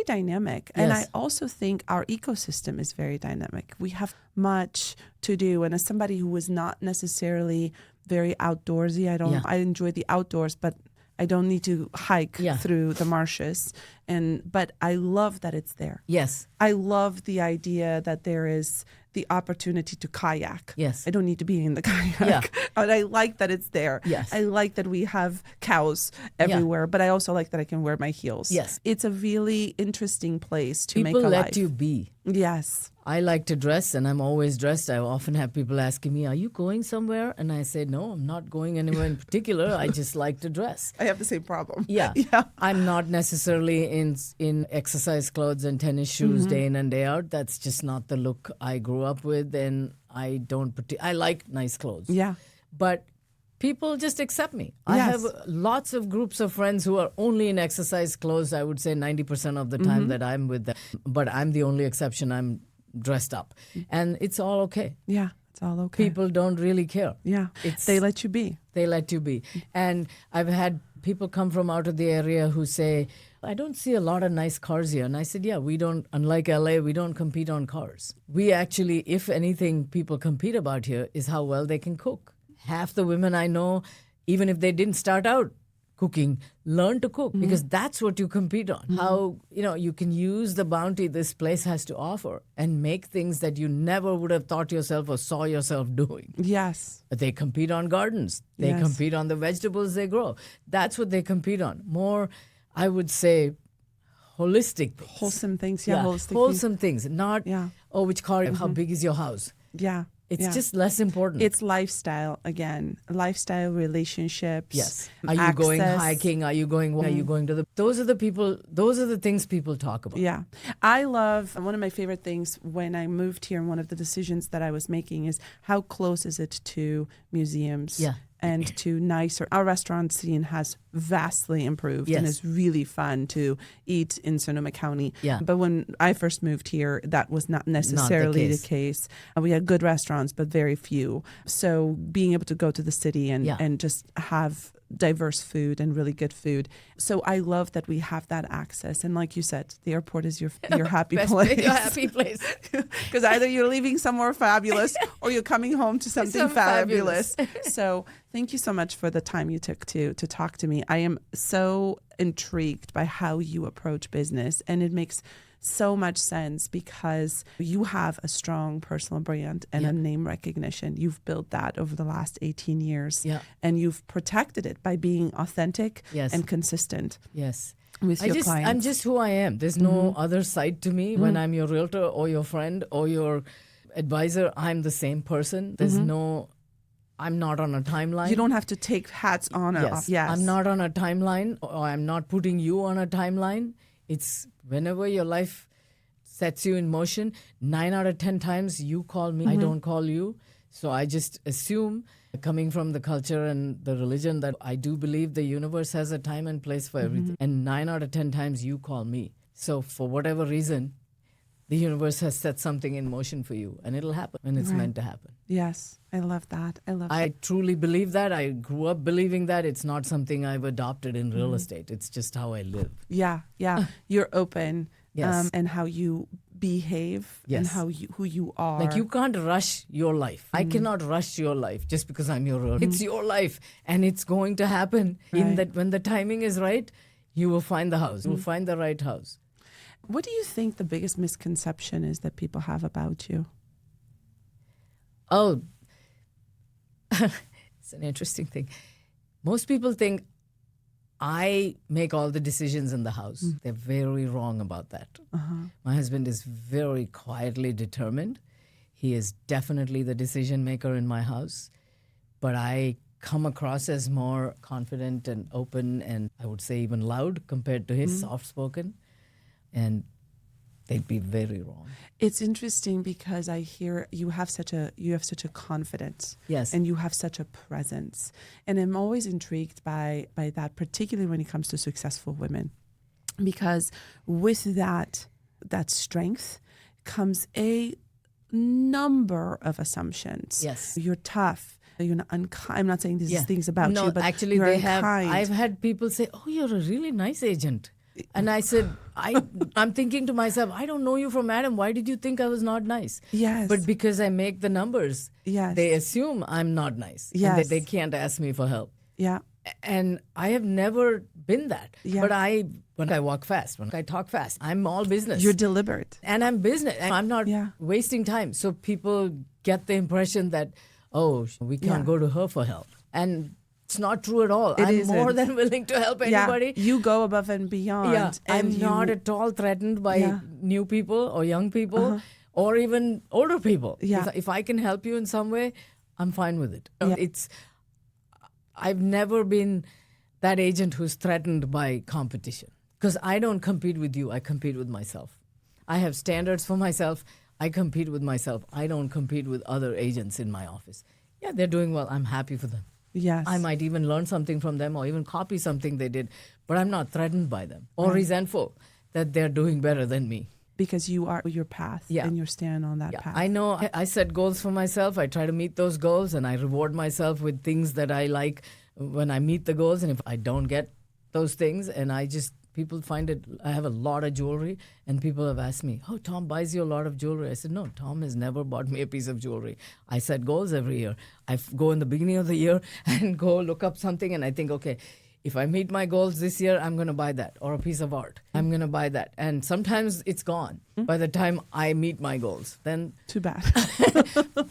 S1: dynamic. And I also think our ecosystem is very dynamic. We have much to do. And as somebody who was not necessarily very outdoorsy, I enjoy the outdoors, but I don't need to hike through the marshes. But I love that it's there.
S2: Yes.
S1: I love the idea that there is the opportunity to kayak.
S2: Yes.
S1: I don't need to be in the kayak.
S2: Yeah.
S1: But I like that it's there.
S2: Yes.
S1: I like that we have cows everywhere, but I also like that I can wear my heels.
S2: Yes.
S1: It's a really interesting place to
S2: People
S1: make a
S2: let
S1: life.
S2: you be.
S1: Yes.
S2: I like to dress, and I'm always dressed. I often have people asking me, "Are you going somewhere?" And I say, "No, I'm not going anywhere in particular. I just like to dress."
S1: I have the same problem.
S2: Yeah.
S1: Yeah.
S2: I'm not necessarily in exercise clothes and tennis shoes day in and day out. That's just not the look I grew up with, and I don't. I like nice clothes.
S1: Yeah.
S2: But people just accept me. I
S1: Yes.
S2: have lots of groups of friends who are only in exercise clothes. I would say 90% of the time that I'm with them. But I'm the only exception. I'm dressed up, and it's all okay.
S1: Yeah. It's all okay.
S2: People don't really care.
S1: Yeah. They let you be.
S2: They let you be. And I've had people come from out of the area who say, "I don't see a lot of nice cars here." And I said, "Yeah, we don't, unlike LA, we don't compete on cars. We actually, if anything, people compete about here is how well they can cook. Half the women I know, even if they didn't start out cooking, learn to cook because that's what you compete on. How, you can use the bounty this place has to offer and make things that you never would have thought yourself or saw yourself doing.
S1: Yes.
S2: They compete on gardens. They
S1: Yes.
S2: compete on the vegetables they grow. That's what they compete on. More, I would say, holistic things.
S1: Wholesome things. Yeah. Holistic
S2: wholesome things. Not,
S1: Yeah.
S2: which car, how big is your house?
S1: things. Yeah.
S2: It's
S1: Yeah.
S2: just less important.
S1: It's lifestyle again. Lifestyle, relationships.
S2: Yes. Are you going
S1: access.
S2: hiking? Are you going to the... Those are the things people talk about.
S1: Yeah. I love, one of my favorite things when I moved here, and one of the decisions that I was making is how close is it to museums
S2: Yeah.
S1: and to nicer. Our restaurant scene has vastly improved and
S2: Yes.
S1: it's really fun to eat in Sonoma County.
S2: Yeah.
S1: But when I first moved here, that was not necessarily the case. We had good restaurants, but very few. So being able to go to the city and just have diverse food and really good food. So I love that we have that access. And like you said, the airport is your happy place.
S2: Your happy place.
S1: Because either you're leaving somewhere fabulous or you're coming home to something fabulous. So thank you so much for the time you took to talk to me. I am so intrigued by how you approach business, and it makes so much sense because you have a strong personal brand and a name recognition. You've built that over the last 18 years and you've protected it by being authentic and consistent.
S2: Yes.
S1: With your clients.
S2: I'm just who I am. There's no other side to me. When I'm your realtor or your friend or your advisor, I'm the same person. There's I'm not on a timeline.
S1: You don't have to take hats on or off. Yes.
S2: I'm not on a timeline, or I'm not putting you on a timeline. It's whenever your life sets you in motion, 9 out of 10 times you call me, I don't call you. So I just assume, coming from the culture and the religion, that I do believe the universe has a time and place for everything. And 9 out of 10 times you call me. So for whatever reason, the universe has set something in motion for you, and it'll happen when it's meant to happen.
S1: Yes, I love that.
S2: I truly believe that. I grew up believing that. It's not something I've adopted in real estate. It's just how I live.
S1: Yeah. You're open.
S2: Yes.
S1: And how you behave and who you are.
S2: Like, you can't rush your life. I cannot rush your life just because I'm your realtor. It's your life, and it's going to happen. In that, when the timing is right, you will find the house. You will find the right house.
S1: What do you think the biggest misconception is that people have about you?
S2: Oh, it's an interesting thing. Most people think I make all the decisions in the house. They're very wrong about that. My husband is very quietly determined. He is definitely the decision maker in my house. But I come across as more confident and open, and I would say even loud compared to his soft-spoken. And they'd be very wrong.
S1: It's interesting because I hear you have such a confidence.
S2: Yes.
S1: And you have such a presence. And I'm always intrigued by that, particularly when it comes to successful women. Because with that strength comes a number of assumptions.
S2: Yes.
S1: You're tough. You're not unkind. I'm not saying these things about you, but
S2: actually
S1: you're
S2: they
S1: unkind.
S2: have. I've had people say, "Oh, you're a really nice agent." And I said, I'm thinking to myself, I don't know you from Adam. Why did you think I was not nice?
S1: Yes.
S2: But because I make the numbers,
S1: Yes.
S2: they assume I'm not nice.
S1: Yes.
S2: And that they can't ask me for help.
S1: Yeah.
S2: And I have never been that.
S1: Yeah.
S2: But when I walk fast, when I talk fast, I'm all business.
S1: You're deliberate.
S2: And I'm business. And I'm not
S1: Yeah.
S2: wasting time. So people get the impression that, oh, we can't
S1: Yeah.
S2: go to her for help. And it's not true at all.
S1: It
S2: I'm
S1: isn't.
S2: more than willing to help anybody.
S1: Yeah. You go above and beyond.
S2: Yeah,
S1: And
S2: I'm not at all threatened by
S1: Yeah.
S2: new people or young people or even older people.
S1: Yeah.
S2: If I can help you in some way, I'm fine with it.
S1: Yeah.
S2: I've never been that agent who's threatened by competition because I don't compete with you. I compete with myself. I have standards for myself. I compete with myself. I don't compete with other agents in my office. Yeah, they're doing well. I'm happy for them.
S1: Yes.
S2: I might even learn something from them or even copy something they did, but I'm not threatened by them or resentful that they're doing better than me.
S1: Because you are your path and you're standing on that path.
S2: I know I set goals for myself. I try to meet those goals and I reward myself with things that I like when I meet the goals. And if I don't get those things and people find it, I have a lot of jewelry and people have asked me, oh, Tom buys you a lot of jewelry. I said, no, Tom has never bought me a piece of jewelry. I set goals every year. I go in the beginning of the year and go look up something and I think, okay, if I meet my goals this year, I'm going to buy that, or a piece of art. I'm going to buy that. And sometimes it's gone by the time I meet my goals. Then,
S1: Too bad.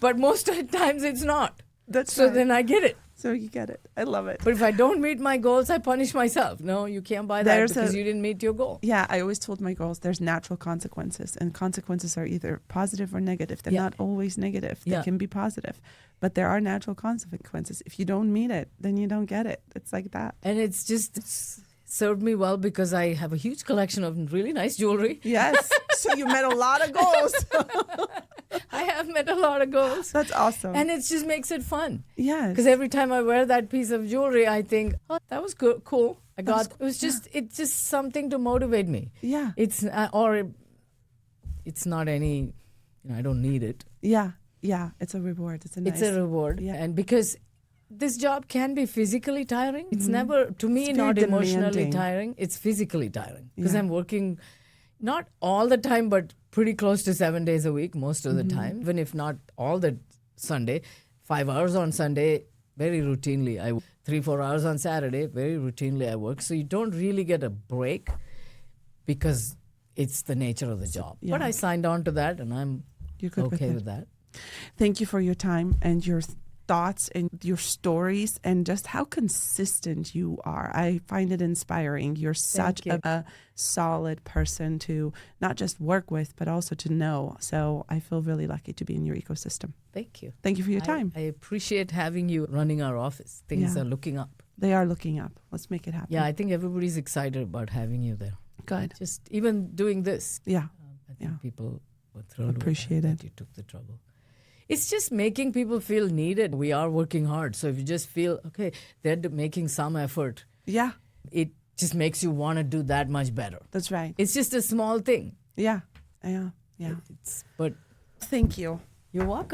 S2: but most of the times it's not.
S1: That's
S2: so
S1: right.
S2: then I get it.
S1: So you get it. I love it.
S2: But if I don't meet my goals, I punish myself. No, you can't buy that because you didn't meet your goal.
S1: Yeah, I always told my girls there's natural consequences, and consequences are either positive or negative. They're not always negative. They can be positive. But there are natural consequences. If you don't meet it, then you don't get it. It's like that.
S2: And it's served me well because I have a huge collection of really nice jewelry.
S1: Yes. So you met a lot of goals.
S2: I have met a lot of goals.
S1: That's awesome.
S2: And it just makes it fun.
S1: Yes.
S2: Because every time I wear that piece of jewelry, I think, oh, that was good, cool. It's just something to motivate me.
S1: Yeah.
S2: It's not any, I don't need it.
S1: Yeah. Yeah. It's a reward.
S2: It's a reward.
S1: Yeah.
S2: And because this job can be physically tiring. It's never, to me,
S1: It's
S2: not
S1: very
S2: emotionally
S1: demanding.
S2: tiring. It's physically tiring. Because
S1: Yeah.
S2: I'm working not all the time, but pretty close to 7 days a week most of the time. Even if not all the Sunday, 5 hours on Sunday, very routinely. 3-4 hours on Saturday, very routinely I work. So you don't really get a break because it's the nature of the job.
S1: Yeah.
S2: But I signed on to that and I'm
S1: You're good
S2: okay
S1: with
S2: with that.
S1: Thank you for your time and your thoughts and your stories and just how consistent you are. I find it inspiring. You're such a solid person to not just work with, but also to know. So I feel really lucky to be in your ecosystem.
S2: Thank you.
S1: Thank you for your time.
S2: I appreciate having you running our office. Things are looking up.
S1: They are looking up. Let's make it happen.
S2: Yeah, I think everybody's excited about having you there.
S1: Good.
S2: Just even doing this.
S1: Yeah.
S2: I think people were thrilled
S1: Appreciate
S2: with
S1: it.
S2: that you took the trouble. It's just making people feel needed. We are working hard. So if you just feel, okay, they're making some effort,
S1: Yeah.
S2: it just makes you want to do that much better.
S1: That's right.
S2: It's just a small thing.
S1: Yeah. Yeah. Yeah.
S2: But
S1: Thank you.
S2: you're welcome.